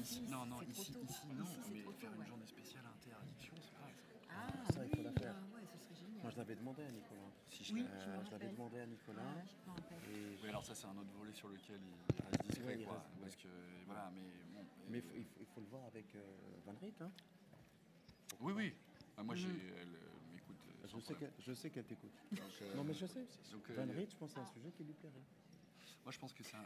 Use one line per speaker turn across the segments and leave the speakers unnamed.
ici, non, non,
c'est trop
ici,
tôt.
ici, non,
Ici, c'est
mais
trop
faire
tôt,
une
ouais.
journée spéciale inter-addiction, c'est pareil.
Ah
Ça, il
oui,
faut la faire.
ouais, ce serait génial.
Moi, je l'avais demandé à Nicolas.
Si je
Oui,
serais-
je me
Je l'avais
rappelle.
demandé à Nicolas.
Ouais, je me rappelle.
Et
Oui, alors ça, c'est un autre volet sur lequel il reste discret,
Ouais, il
quoi.
reste,
Parce que, voilà, mais bon.
mais il faut le voir avec Van Riet. Hein.
Oui, oui. Ah, moi,
Mhm.
elle m'écoute. sans
Je sais qu'elle t'écoute.
Donc,
Non, mais je sais.
donc,
Van Riet, je pense que c'est un sujet qui lui plairait.
moi, je pense que c'est un.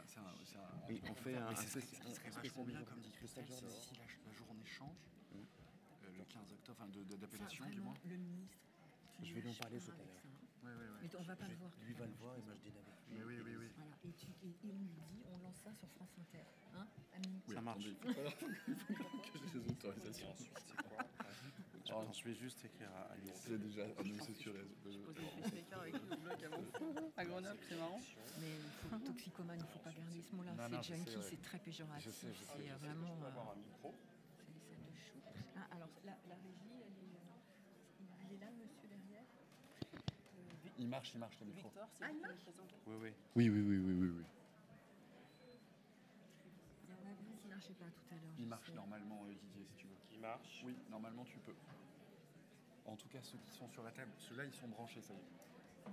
Et on fait un
Mais c'est ce qui
spécial
serait vachement bien, comme dit
spécial
Christelle,
genre.
c'est si la journée change, le 15 octobre, enfin
Ça,
d'appellation, du
vraiment,
moins.
le ministre. tu
Je vais lui en
lâches
parler
pas
tout à
avec
l'heure.
ça, hein.
Oui, oui, oui.
Mais on va pas le voir.
Lui
tout
va
à
le
l'heure,
voir
je
et
pense
moi je
pas.
dîne avec lui.
Mais oui, oui, oui.
Voilà. Et il nous dit, on lance ça sur France Inter. Hein, Amine?
Oui,
Ça marche.
attendez, il faut pas que j'ai des autorisations.
Attends, je vais juste écrire à Alice.
C'est déjà annoncé sur les
Je pose des pastèques avec le bloc à Grenoble, c'est marrant.
Mais il faut toxicomane, il ne faut pas garder ce mot-là.
Non, non, je
C'est junkie,
sais, ouais.
c'est très péjoratif.
Je sais.
C'est vraiment. C'est des scènes de chou. Ah, alors, la régie, elle est là, le monsieur derrière.
Il marche le micro.
Victor, c'est
Ah, il
vous qui
marche
le présentez.
Oui, oui.
Oui.
Il y en avait un qui ne marchait pas tout à l'heure.
Il
je
marche
sais.
normalement, Didier, si tu veux.
Il marche.
Oui, normalement, tu peux. En tout cas, ceux qui sont sur la table, ceux-là, ils sont branchés, ça y est.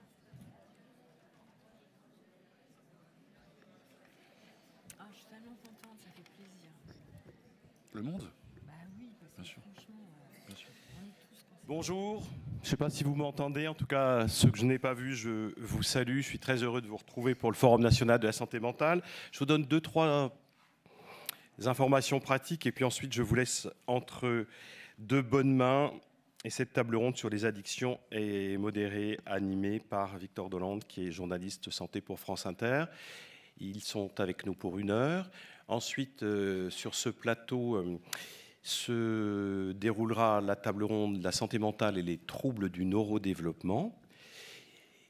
Ah, je suis tellement contente, ça fait plaisir.
Le monde?
Bah oui, parce que
Bien sûr.
franchement,
Bien sûr.
on est tous concernés.
Bonjour, je ne sais pas si vous m'entendez, en tout cas ceux que je n'ai pas vus, je vous salue, je suis très heureux de vous retrouver pour le Forum national de la santé mentale. Je vous donne 2-3 informations pratiques et puis ensuite je vous laisse entre de bonnes mains. Et cette table ronde sur les addictions est modérée, animée par Victor Dolande qui est journaliste santé pour France Inter. Ils sont avec nous pour 1 heure. Ensuite, sur ce plateau, se déroulera la table ronde de la santé mentale et les troubles du neurodéveloppement.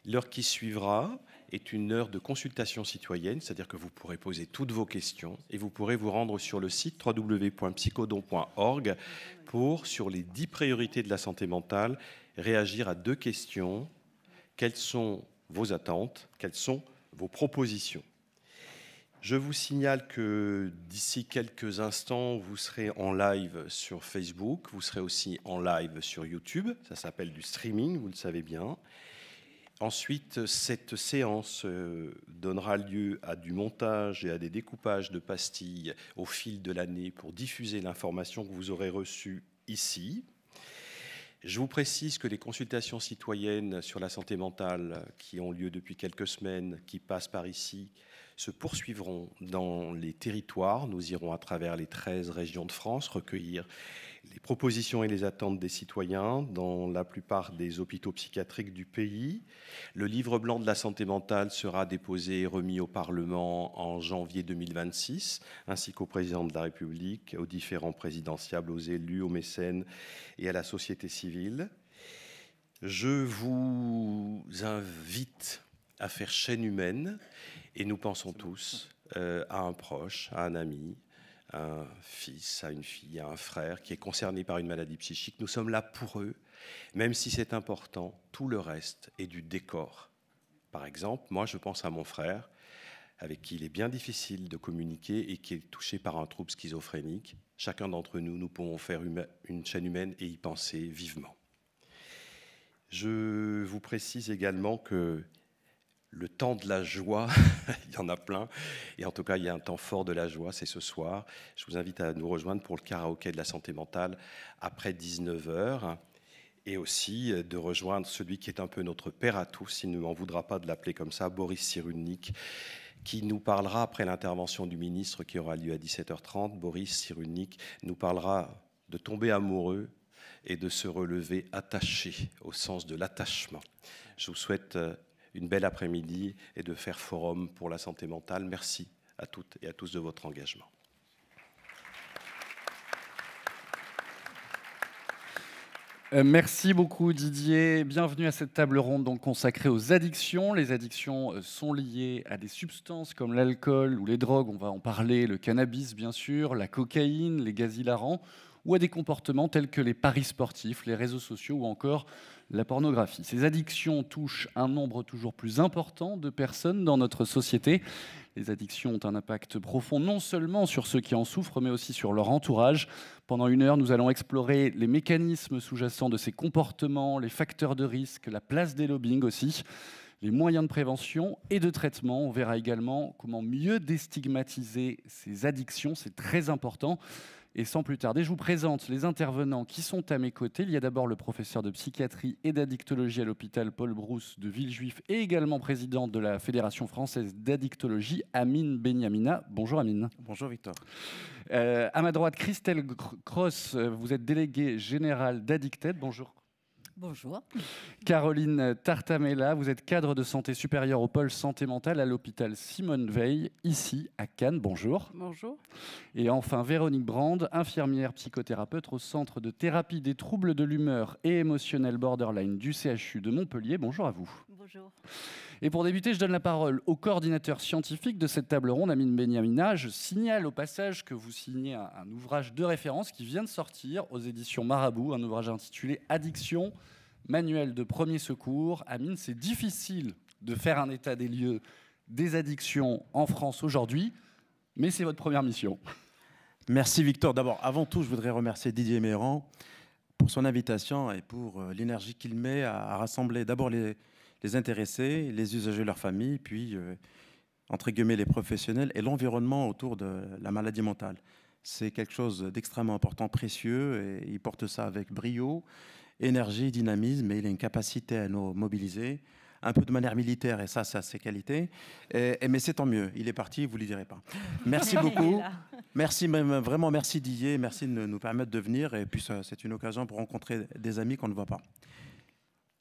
L'heure qui suivra est une heure de consultation citoyenne, c'est-à-dire que vous pourrez poser toutes vos questions et vous pourrez vous rendre sur le site www.psychodon.org pour, sur les 10 priorités de la santé mentale, réagir à 2 questions. Quelles sont vos attentes? Quelles sont vos propositions? Je vous signale que d'ici quelques instants, vous serez en live sur Facebook, vous serez aussi en live sur YouTube, ça s'appelle du streaming, vous le savez bien. Ensuite, cette séance donnera lieu à du montage et à des découpages de pastilles au fil de l'année pour diffuser l'information que vous aurez reçue ici. Je vous précise que les consultations citoyennes sur la santé mentale qui ont lieu depuis quelques semaines, qui passent par ici, se poursuivront dans les territoires. Nous irons à travers les 13 régions de France recueillir les propositions et les attentes des citoyens dans la plupart des hôpitaux psychiatriques du pays. Le livre blanc de la santé mentale sera déposé et remis au Parlement en janvier 2026, ainsi qu'au président de la République, aux différents présidentiables, aux élus, aux mécènes et à la société civile. Je vous invite à faire chaîne humaine et nous pensons tous à un proche, à un ami, à un fils, à une fille, à un frère qui est concerné par une maladie psychique. Nous sommes là pour eux, même si c'est important, tout le reste est du décor. Par exemple, moi je pense à mon frère, avec qui il est bien difficile de communiquer et qui est touché par un trouble schizophrénique. Chacun d'entre nous, nous pouvons faire une chaîne humaine et y penser vivement. Je vous précise également que le temps de la joie, il y en a plein, et en tout cas il y a un temps fort de la joie, c'est ce soir. Je vous invite à nous rejoindre pour le karaoké de la santé mentale après 19h, et aussi de rejoindre celui qui est un peu notre père à tous, il ne m'en voudra pas de l'appeler comme ça, Boris Cyrulnik, qui nous parlera après l'intervention du ministre qui aura lieu à 17h30. Boris Cyrulnik nous parlera de tomber amoureux et de se relever attaché, au sens de l'attachement. Je vous souhaite une belle après-midi et de faire forum pour la santé mentale. Merci à toutes et à tous de votre engagement.
Merci beaucoup Didier. Bienvenue à cette table ronde donc consacrée aux addictions. Les addictions sont liées à des substances comme l'alcool ou les drogues, on va en parler, le cannabis bien sûr, la cocaïne, les gaz hilarants. ou à des comportements tels que les paris sportifs, les réseaux sociaux ou encore la pornographie. Ces addictions touchent un nombre toujours plus important de personnes dans notre société. Les addictions ont un impact profond non seulement sur ceux qui en souffrent, mais aussi sur leur entourage. Pendant 1 heure, nous allons explorer les mécanismes sous-jacents de ces comportements, les facteurs de risque, la place des lobbying aussi, les moyens de prévention et de traitement. On verra également comment mieux déstigmatiser ces addictions, c'est très important. Et sans plus tarder, je vous présente les intervenants qui sont à mes côtés. Il y a d'abord le professeur de psychiatrie et d'addictologie à l'hôpital Paul Brousse de Villejuif et également président de la Fédération française d'addictologie, Amine Benyamina. Bonjour Amine.
Bonjour Victor.
À ma droite, Christelle Cross, vous êtes déléguée générale d'Addicted. Bonjour.
Bonjour.
Caroline Tartamella, vous êtes cadre de santé supérieure au pôle santé mentale à l'hôpital Simone Veil, ici à Cannes. Bonjour.
Bonjour.
Et enfin, Véronique Brand, infirmière psychothérapeute au centre de thérapie des troubles de l'humeur et émotionnel borderline du CHU de Montpellier. Bonjour à vous.
Bonjour.
Et pour débuter, je donne la parole au coordinateur scientifique de cette table ronde, Amine Benyamina. Je signale au passage que vous signez un ouvrage de référence qui vient de sortir aux éditions Marabout, un ouvrage intitulé « Addiction, manuel de premier secours ». Amine, c'est difficile de faire un état des lieux des addictions en France aujourd'hui, mais c'est votre première mission.
Merci Victor. D'abord, avant tout, je voudrais remercier Didier Méran pour son invitation et pour l'énergie qu'il met à rassembler d'abord les intéressés, les usagers, leurs familles, puis, entre guillemets, les professionnels et l'environnement autour de la maladie mentale. C'est quelque chose d'extrêmement important, précieux, et il porte ça avec brio, énergie, dynamisme, et il a une capacité à nous mobiliser, un peu de manière militaire, et ça a ses qualités. Mais c'est tant mieux, il est parti, vous ne lui direz pas. Merci beaucoup. Merci, vraiment merci Didier, merci de nous permettre de venir, et puis c'est une occasion pour rencontrer des amis qu'on ne voit pas.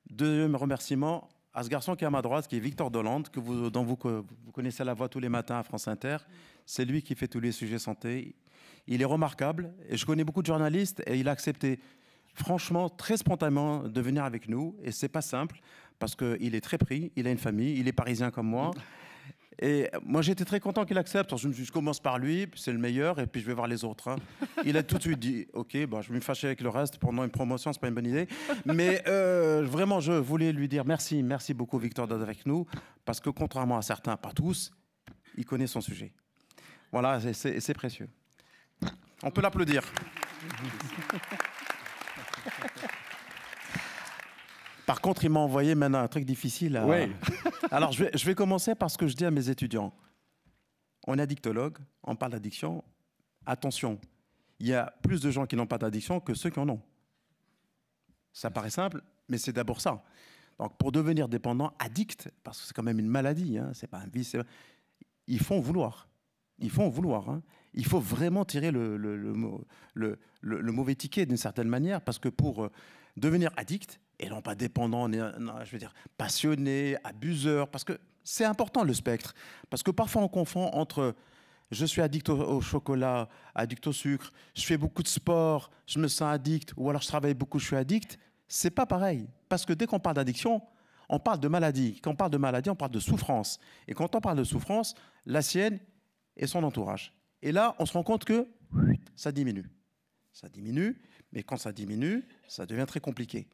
Deuxième remerciement à ce garçon qui est à ma droite, qui est Victor Dolande, dont vous connaissez la voix tous les matins à France Inter. C'est lui qui fait tous les sujets santé. Il est remarquable. Et je connais beaucoup de journalistes et il a accepté, franchement, très spontanément, de venir avec nous. Et c'est pas simple parce qu'il est très pris. Il a une famille. Il est parisien comme moi. Et moi, j'étais très content qu'il accepte. Je me suis dit, je commence par lui, c'est le meilleur, et puis je vais voir les autres. Hein. Il a tout de suite dit, OK, bah, je vais me fâcher avec le reste pendant une promotion, c'est pas une bonne idée. Mais vraiment, je voulais lui dire merci beaucoup Victor d'être avec nous, parce que contrairement à certains, pas tous, il connaît son sujet. Voilà, c'est précieux. On peut l'applaudir. Par contre, il m'a envoyé maintenant un truc difficile.
Ouais.
Alors, je vais commencer par ce que je dis à mes étudiants. On est addictologue, on parle d'addiction. Attention, il y a plus de gens qui n'ont pas d'addiction que ceux qui en ont. Ça paraît simple, mais c'est d'abord ça. Donc, pour devenir dépendant, addict, parce que c'est quand même une maladie, hein, c'est pas un vice, il faut en vouloir. Il faut en vouloir. Hein. Il faut vraiment tirer le mauvais ticket d'une certaine manière, parce que pour devenir addict, et non pas dépendant, non, je veux dire passionné, abuseur, parce que c'est important le spectre. Parce que parfois on confond entre je suis addict au chocolat, addict au sucre, je fais beaucoup de sport, je me sens addict, ou alors je travaille beaucoup, je suis addict. C'est pas pareil. Parce que dès qu'on parle d'addiction, on parle de maladie. Quand on parle de maladie, on parle de souffrance. Et quand on parle de souffrance, la sienne et son entourage. Et là, on se rend compte que ça diminue. Ça diminue, mais quand ça diminue, ça devient très compliqué.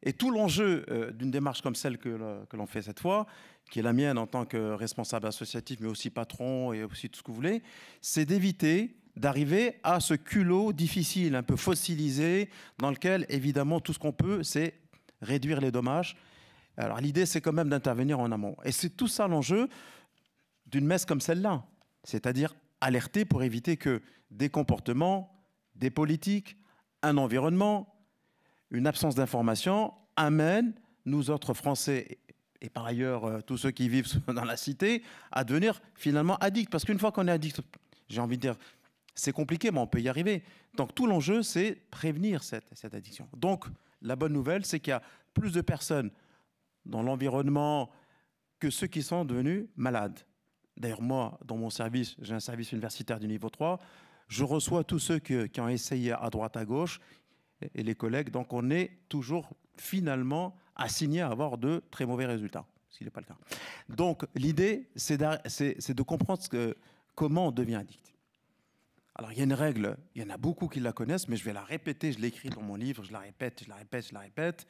Et tout l'enjeu d'une démarche comme celle que l'on fait cette fois, qui est la mienne en tant que responsable associatif, mais aussi patron et aussi tout ce que vous voulez, c'est d'éviter d'arriver à ce culot difficile, un peu fossilisé, dans lequel, évidemment, tout ce qu'on peut, c'est réduire les dommages. Alors l'idée, c'est quand même d'intervenir en amont. Et c'est tout ça l'enjeu d'une messe comme celle-là, c'est-à-dire alerter pour éviter que des comportements, des politiques, un environnement, une absence d'information amène nous autres Français et par ailleurs tous ceux qui vivent dans la cité à devenir finalement addicts. Parce qu'une fois qu'on est addict, j'ai envie de dire, c'est compliqué, mais on peut y arriver. Donc tout l'enjeu, c'est prévenir cette addiction. Donc la bonne nouvelle, c'est qu'il y a plus de personnes dans l'environnement que ceux qui sont devenus malades. D'ailleurs, moi, dans mon service, j'ai un service universitaire du niveau 3, je reçois tous ceux qui ont essayé à droite, à gauche, et les collègues, donc on est toujours finalement assigné à avoir de très mauvais résultats, ce qui n'est pas le cas. Donc l'idée, c'est de comprendre comment on devient addict. Alors, il y a une règle, il y en a beaucoup qui la connaissent, mais je vais la répéter, je l'écris dans mon livre, je la répète, je la répète, je la répète.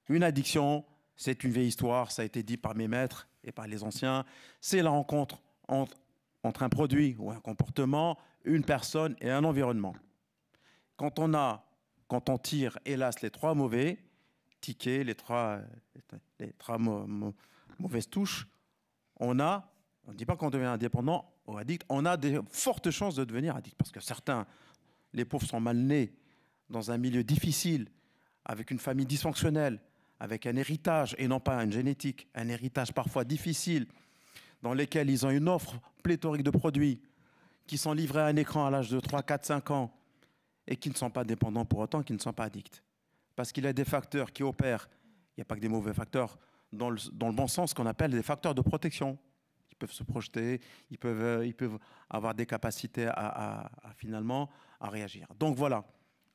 Une addiction, c'est une vieille histoire, ça a été dit par mes maîtres et par les anciens. C'est la rencontre entre un produit ou un comportement, une personne et un environnement. Quand on tire, hélas, les trois mauvais tickets, les trois mauvaises touches, on ne dit pas qu'on devient indépendant ou addict, on a des fortes chances de devenir addict. Parce que certains, les pauvres, sont mal nés dans un milieu difficile, avec une famille dysfonctionnelle, avec un héritage, et non pas une génétique, un héritage parfois difficile, dans lequel ils ont une offre pléthorique de produits, qui sont livrés à un écran à l'âge de 3, 4, 5 ans, et qui ne sont pas dépendants pour autant, qui ne sont pas addicts. Parce qu'il y a des facteurs qui opèrent, il n'y a pas que des mauvais facteurs, dans le bon sens, qu'on appelle des facteurs de protection. Ils peuvent se projeter, ils peuvent avoir des capacités finalement à réagir. Donc voilà,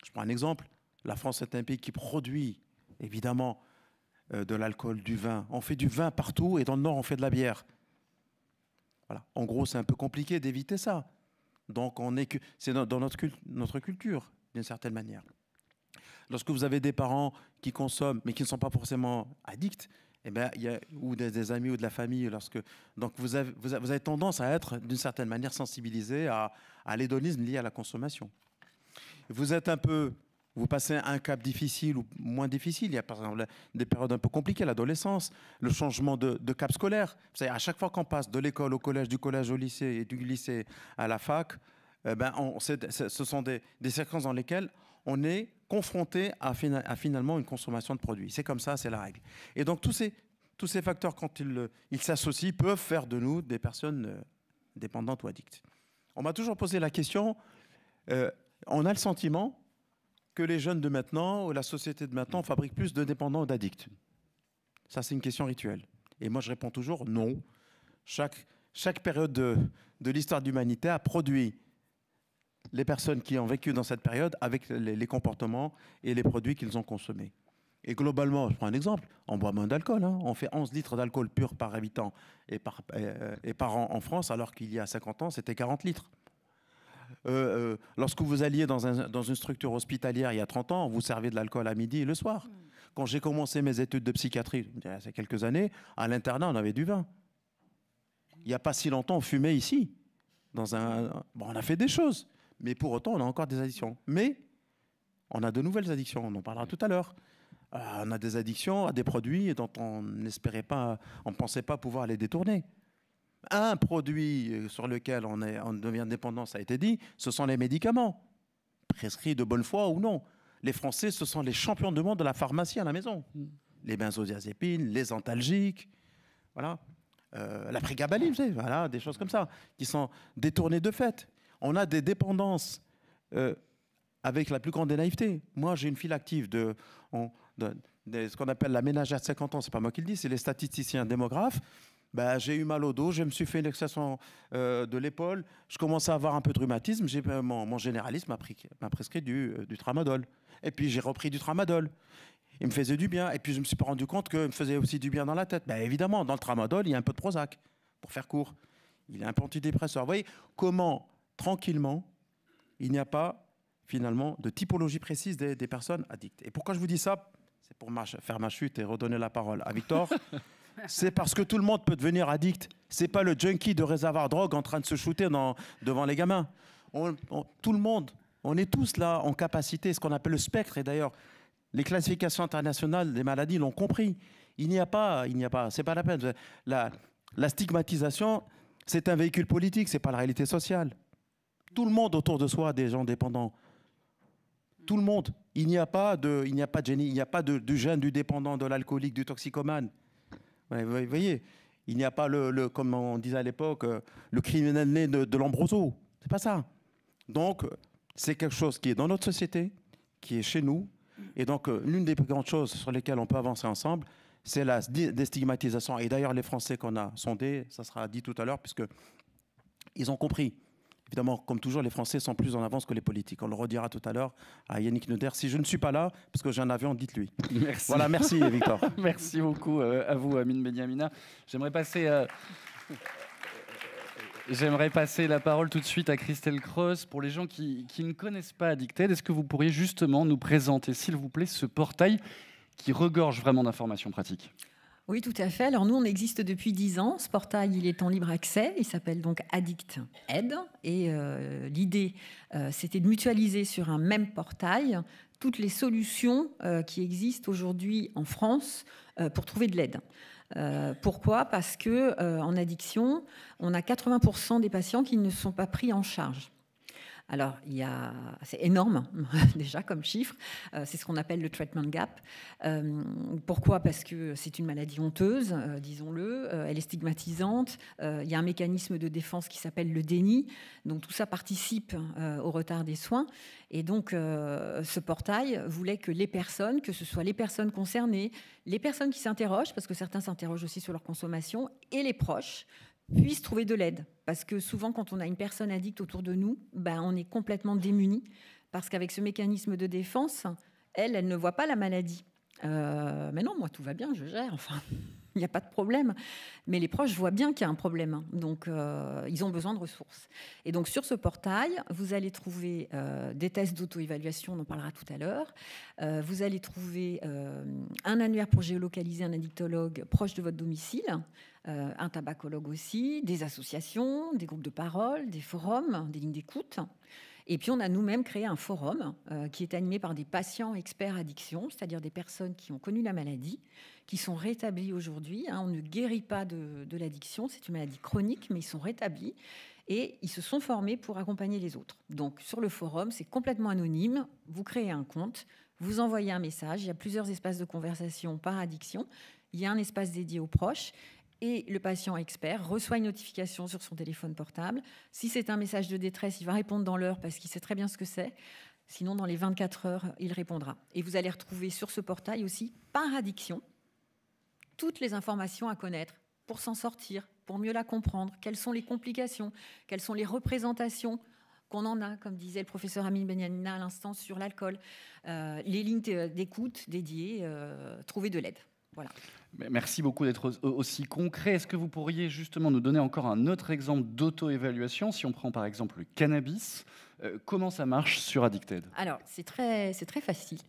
je prends un exemple. La France est un pays qui produit évidemment de l'alcool, du vin. On fait du vin partout et dans le Nord, on fait de la bière. Voilà. En gros, c'est un peu compliqué d'éviter ça. Donc c'est dans notre culture, d'une certaine manière. Lorsque vous avez des parents qui consomment, mais qui ne sont pas forcément addicts, eh ben, ou des amis ou de la famille, donc vous avez tendance à être, d'une certaine manière, sensibilisé à l'hédonisme lié à la consommation. Vous passez un cap difficile ou moins difficile. Il y a par exemple des périodes un peu compliquées, l'adolescence, le changement de cap scolaire. Vous savez, à chaque fois qu'on passe de l'école au collège, du collège au lycée et du lycée à la fac, ce sont des séquences dans lesquelles on est confronté à finalement une consommation de produits. C'est comme ça, c'est la règle. Et donc tous ces facteurs, quand ils s'associent, peuvent faire de nous des personnes dépendantes ou addictes. On m'a toujours posé la question, on a le sentiment que les jeunes de maintenant, ou la société de maintenant, fabrique plus de dépendants ou d'addicts. Ça, c'est une question rituelle. Et moi, je réponds toujours non. Chaque période de l'histoire de l'humanité a produit les personnes qui ont vécu dans cette période avec les comportements et les produits qu'ils ont consommés. Et globalement, je prends un exemple, on boit moins d'alcool. Hein. On fait 11 litres d'alcool pur par habitant et par an en France, alors qu'il y a 50 ans, c'était 40 litres. Lorsque vous alliez dans une structure hospitalière il y a 30 ans, vous servez de l'alcool à midi et le soir. Quand j'ai commencé mes études de psychiatrie, il y a quelques années, à l'internat, on avait du vin. Il n'y a pas si longtemps, on fumait ici. On a fait des choses, mais pour autant, on a encore des addictions. Mais on a de nouvelles addictions, on en parlera tout à l'heure. On a des addictions à des produits dont on n'espérait pas, on ne pensait pas pouvoir les détourner. Un produit sur lequel on devient dépendant, ça a été dit, ce sont les médicaments, prescrits de bonne foi ou non. Les Français, ce sont les champions du monde de la pharmacie à la maison. Les benzodiazépines, les antalgiques, voilà. La prégabaline, vous savez, voilà, des choses comme ça, qui sont détournées de fait. On a des dépendances avec la plus grande des naïvetés. Moi, j'ai une file active de ce qu'on appelle la ménagère de 50 ans, c'est pas moi qui le dis, c'est les statisticiens démographes. J'ai eu mal au dos, je me suis fait une luxation de l'épaule, je commençais à avoir un peu de rhumatisme, mon généraliste m'a prescrit du tramadol. Et puis j'ai repris du tramadol. Il me faisait du bien. Et puis je ne me suis pas rendu compte qu'il me faisait aussi du bien dans la tête. Évidemment, dans le tramadol, il y a un peu de Prozac, pour faire court. Il est un peu antidépresseur. Vous voyez comment, tranquillement, il n'y a pas, finalement, de typologie précise des personnes addictes. Et pourquoi je vous dis ça? C'est pour faire ma chute et redonner la parole à Victor. C'est parce que tout le monde peut devenir addict. C'est pas le junkie de réservoir drogue en train de se shooter devant les gamins. Tout le monde, on est tous là en capacité, ce qu'on appelle le spectre. Et d'ailleurs, les classifications internationales des maladies l'ont compris. Il n'y a pas, c'est pas la peine. La stigmatisation, c'est un véhicule politique, c'est pas la réalité sociale. Tout le monde autour de soi a des gens dépendants. Tout le monde. Il n'y a pas de génie, il n'y a pas du gène du dépendant, de l'alcoolique, du toxicomane. Vous voyez, il n'y a pas comme on disait à l'époque, le criminel né de Lombroso. C'est pas ça. Donc, c'est quelque chose qui est dans notre société, qui est chez nous. Et donc, l'une des plus grandes choses sur lesquelles on peut avancer ensemble, c'est la déstigmatisation. Et d'ailleurs, les Français qu'on a sondés, ça sera dit tout à l'heure, puisqu'ils ont compris. Évidemment, comme toujours, les Français sont plus en avance que les politiques. On le redira tout à l'heure à Yannick Neuder. Si je ne suis pas là, parce que j'ai un avion, dites-lui.
Merci.
Voilà, merci Victor.
Merci beaucoup à vous, Amine Beniamina. J'aimerais passer J'aimerais passer la parole tout de suite à Christelle Creus. Pour les gens qui ne connaissent pas Addicted, est-ce que vous pourriez justement nous présenter, s'il vous plaît, ce portail qui regorge vraiment d'informations pratiques?
Oui, tout à fait. Alors nous, on existe depuis 10 ans. Ce portail, il est en libre accès. Il s'appelle donc Addicted. Et l'idée, c'était de mutualiser sur un même portail toutes les solutions qui existent aujourd'hui en France pour trouver de l'aide. Pourquoi ? Parce que en addiction, on a 80% des patients qui ne sont pas pris en charge. Alors, c'est énorme déjà comme chiffre, c'est ce qu'on appelle le treatment gap. Pourquoi ? Parce que c'est une maladie honteuse, disons-le, elle est stigmatisante, il y a un mécanisme de défense qui s'appelle le déni, donc tout ça participe au retard des soins. Et donc, ce portail voulait que les personnes, que ce soit les personnes concernées, les personnes qui s'interrogent, parce que certains s'interrogent aussi sur leur consommation, et les proches, puissent trouver de l'aide. Parce que souvent, quand on a une personne addicte autour de nous, on est complètement démunis. Parce qu'avec ce mécanisme de défense, elle ne voit pas la maladie. Mais non, moi, tout va bien, je gère. Enfin, il n'y a pas de problème. Mais les proches voient bien qu'il y a un problème. Donc, ils ont besoin de ressources. Et donc, sur ce portail, vous allez trouver des tests d'auto-évaluation, on en parlera tout à l'heure. Vous allez trouver un annuaire pour géolocaliser un addictologue proche de votre domicile, un tabacologue aussi, des associations, des groupes de parole, des forums, des lignes d'écoute. Et puis, on a nous-mêmes créé un forum qui est animé par des patients experts addiction, c'est-à-dire des personnes qui ont connu la maladie, qui sont rétablies aujourd'hui. On ne guérit pas de l'addiction, c'est une maladie chronique, mais ils sont rétablis et ils se sont formés pour accompagner les autres. Donc, sur le forum, c'est complètement anonyme. Vous créez un compte, vous envoyez un message. Il y a plusieurs espaces de conversation par addiction. Il y a un espace dédié aux proches. Et le patient expert reçoit une notification sur son téléphone portable. Si c'est un message de détresse, il va répondre dans l'heure parce qu'il sait très bien ce que c'est. Sinon, dans les 24 heures, il répondra. Et vous allez retrouver sur ce portail aussi, par addiction, toutes les informations à connaître pour s'en sortir, pour mieux la comprendre. Quelles sont les complications ? Quelles sont les représentations qu'on en a, comme disait le professeur Amine Benyamina à l'instant sur l'alcool. Les lignes d'écoute dédiées, trouver de l'aide. Voilà.
Merci beaucoup d'être aussi concret. Est-ce que vous pourriez justement nous donner encore un autre exemple d'auto-évaluation ? Si on prend par exemple le cannabis, comment ça marche sur Addicted ?
Alors, c'est très facile.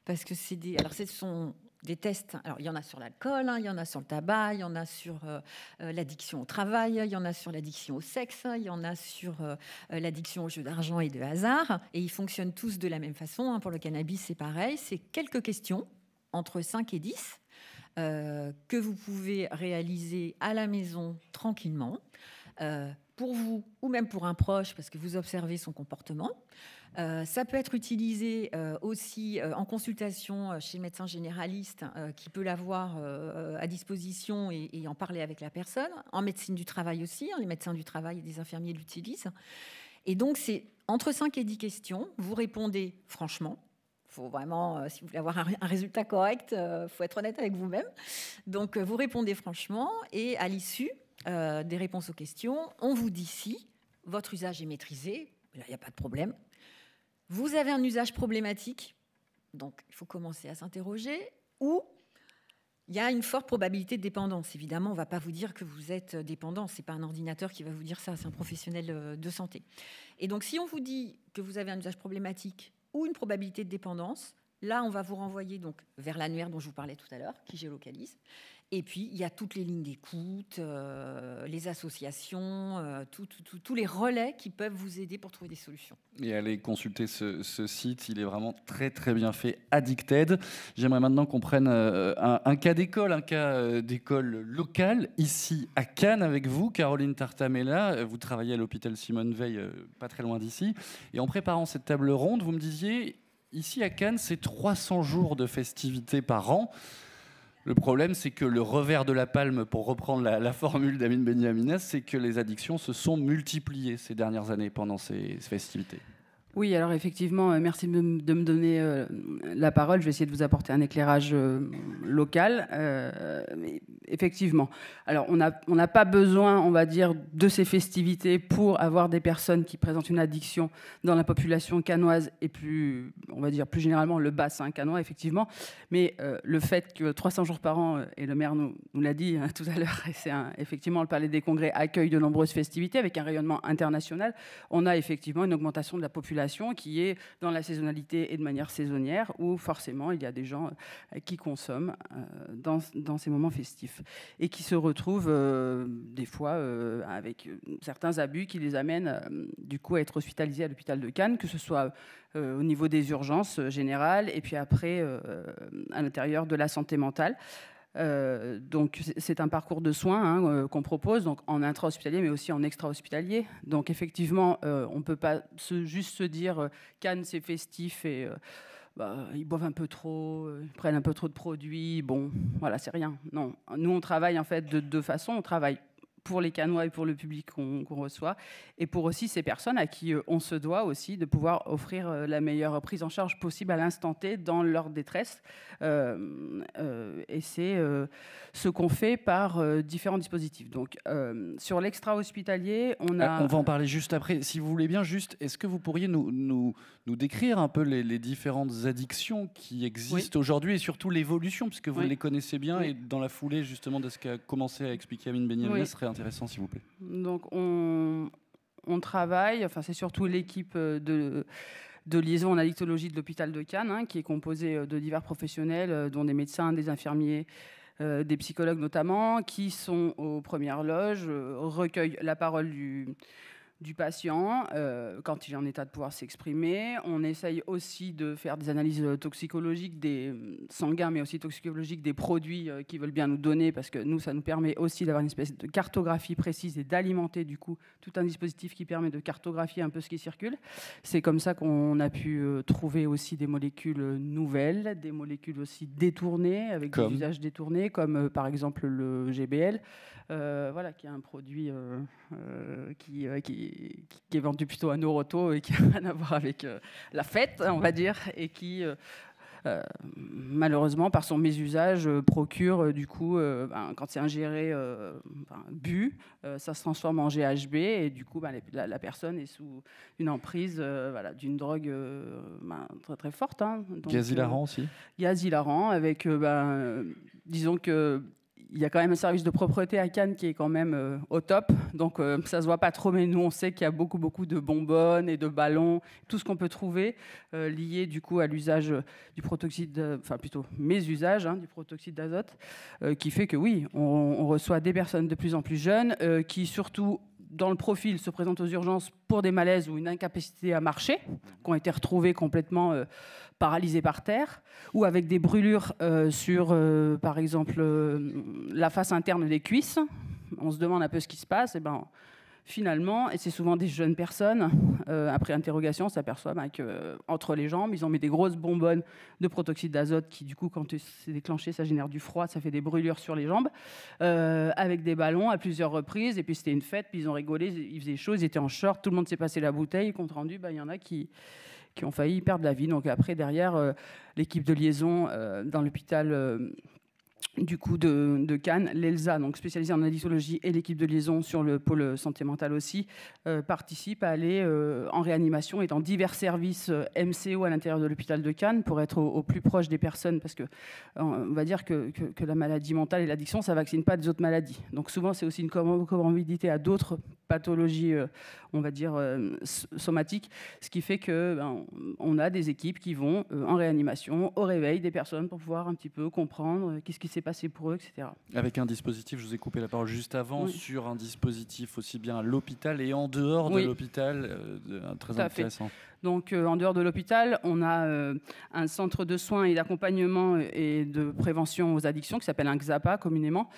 Parce que ce sont des tests. Alors, il y en a sur l'alcool, il y en a sur le tabac, il y en a sur l'addiction au travail, il y en a sur l'addiction au sexe, il y en a sur l'addiction aux jeux d'argent et de hasard. Et ils fonctionnent tous de la même façon. Pour le cannabis, c'est pareil. C'est quelques questions, entre 5 et 10, que vous pouvez réaliser à la maison tranquillement, pour vous ou même pour un proche, parce que vous observez son comportement. Ça peut être utilisé aussi en consultation chez le médecin généraliste qui peut l'avoir à disposition et en parler avec la personne. En médecine du travail aussi, les médecins du travail et des infirmiers l'utilisent. Et donc, c'est entre 5 et 10 questions. Vous répondez franchement. Il faut vraiment, si vous voulez avoir un résultat correct, il faut être honnête avec vous-même. Donc, vous répondez franchement et à l'issue des réponses aux questions, on vous dit si votre usage est maîtrisé. Là, il n'y a pas de problème. Vous avez un usage problématique, donc il faut commencer à s'interroger, ou il y a une forte probabilité de dépendance. Évidemment, on ne va pas vous dire que vous êtes dépendant, ce n'est pas un ordinateur qui va vous dire ça, c'est un professionnel de santé. Et donc, si on vous dit que vous avez un usage problématique ou une probabilité de dépendance, là, on va vous renvoyer donc vers l'annuaire dont je vous parlais tout à l'heure, qui géolocalise. Et puis, il y a toutes les lignes d'écoute, les associations, tous les relais qui peuvent vous aider pour trouver des solutions.
Et allez consulter ce site, il est vraiment très très bien fait, Addicted. J'aimerais maintenant qu'on prenne un cas d'école, d'école locale, ici à Cannes avec vous, Caroline Tartamella. Vous travaillez à l'hôpital Simone Veil, pas très loin d'ici. Et en préparant cette table ronde, vous me disiez, ici à Cannes, c'est 300 jours de festivités par an. Le problème, c'est que le revers de la palme, pour reprendre la formule d'Amine Benyamina, c'est que les addictions se sont multipliées ces dernières années pendant ces festivités.
Oui, alors effectivement, merci de me donner la parole. Je vais essayer de vous apporter un éclairage local. Mais effectivement. Alors, on n'a pas besoin, on va dire, de ces festivités pour avoir des personnes qui présentent une addiction dans la population cannoise et plus, on va dire, plus généralement le bassin cannois, effectivement. Mais le fait que 300 jours par an, et le maire nous l'a dit tout à l'heure, et effectivement, le Palais des Congrès accueille de nombreuses festivités avec un rayonnement international. On a effectivement une augmentation de la population qui est dans la saisonnalité et de manière saisonnière, où forcément, il y a des gens qui consomment dans ces moments festifs et qui se retrouvent des fois avec certains abus qui les amènent du coup à être hospitalisés à l'hôpital de Cannes, que ce soit au niveau des urgences générales et puis après à l'intérieur de la santé mentale. Donc c'est un parcours de soins qu'on propose, donc en intra-hospitalier mais aussi en extra-hospitalier. Donc effectivement, on ne peut pas juste se dire Cannes c'est festif et ils boivent un peu trop, ils prennent un peu trop de produits, bon, voilà, c'est rien. Non, nous on travaille en fait de deux façons. On travaille pour les Cannois et pour le public qu'on reçoit, et pour aussi ces personnes à qui on se doit aussi de pouvoir offrir la meilleure prise en charge possible à l'instant T dans leur détresse. Et c'est ce qu'on fait par différents dispositifs. Donc, sur l'extra-hospitalier, on a...
On va en parler juste après. Si vous voulez bien, juste, est-ce que vous pourriez nous décrire un peu les différentes addictions qui existent aujourd'hui et surtout l'évolution, puisque vous les connaissez bien, et dans la foulée justement de ce qu'a commencé à expliquer Amine Benyamia, ce serait intéressant, s'il vous plaît.
Donc, on travaille, enfin, c'est surtout l'équipe de liaison en addictologie de l'hôpital de Cannes, qui est composée de divers professionnels, dont des médecins, des infirmiers, des psychologues notamment, qui sont aux premières loges, recueillent la parole du patient quand il est en état de pouvoir s'exprimer. On essaye aussi de faire des analyses toxicologiques des sanguins, mais aussi toxicologiques des produits qu'ils veulent bien nous donner, parce que nous, ça nous permet aussi d'avoir une espèce de cartographie précise et d'alimenter du coup tout un dispositif qui permet de cartographier un peu ce qui circule. C'est comme ça qu'on a pu trouver aussi des molécules nouvelles, des molécules aussi détournées, avec des usages détournés, comme par exemple le GBL, voilà, qui est un produit qui est vendu plutôt à Noroto et qui n'a rien à voir avec la fête, on va dire, et qui, malheureusement, par son mésusage, procure, du coup, quand c'est ingéré, bu, ça se transforme en GHB, et du coup, la personne est sous une emprise d'une drogue très, très forte.
Gaz hilarant aussi.
Gaz hilarant, avec, disons que il y a quand même un service de propreté à Cannes qui est quand même au top, donc ça se voit pas trop, mais nous on sait qu'il y a beaucoup de bonbonnes et de ballons, tout ce qu'on peut trouver lié du coup à l'usage du protoxyde, enfin plutôt mes usages du protoxyde d'azote, qui fait que oui, on reçoit des personnes de plus en plus jeunes qui surtout dans le profil se présentent aux urgences pour des malaises ou une incapacité à marcher, qui ont été retrouvées complètement paralysées par terre, ou avec des brûlures sur, par exemple, la face interne des cuisses. On se demande un peu ce qui se passe. Et finalement, et c'est souvent des jeunes personnes, après interrogation, on s'aperçoit qu'entre les jambes, ils ont mis des grosses bonbonnes de protoxyde d'azote qui, du coup, quand c'est déclenché, ça génère du froid, ça fait des brûlures sur les jambes, avec des ballons à plusieurs reprises. Et puis c'était une fête, puis ils ont rigolé, il faisait chaud, ils étaient en short, tout le monde s'est passé la bouteille. Compte rendu, il y en a qui ont failli perdre la vie. Donc après, derrière, l'équipe de liaison dans l'hôpital du coup de Cannes, l'ELSA, donc spécialisée en addictologie, et l'équipe de liaison sur le pôle santé mentale aussi, participent à aller en réanimation et dans divers services MCO à l'intérieur de l'hôpital de Cannes pour être au plus proche des personnes, parce que on va dire que la maladie mentale et l'addiction, ça ne vaccine pas des autres maladies. Donc souvent, c'est aussi une comorbidité à d'autres pathologies, on va dire, somatiques, ce qui fait qu'on a des équipes qui vont en réanimation, au réveil des personnes, pour pouvoir un petit peu comprendre qu'est-ce qui s'est passé pour eux, etc.
Avec un dispositif, je vous ai coupé la parole juste avant, sur un dispositif aussi bien à l'hôpital et en dehors de l'hôpital, très intéressant.
Donc, en dehors de l'hôpital, on a un centre de soins et d'accompagnement et de prévention aux addictions qui s'appelle un XAPA communément,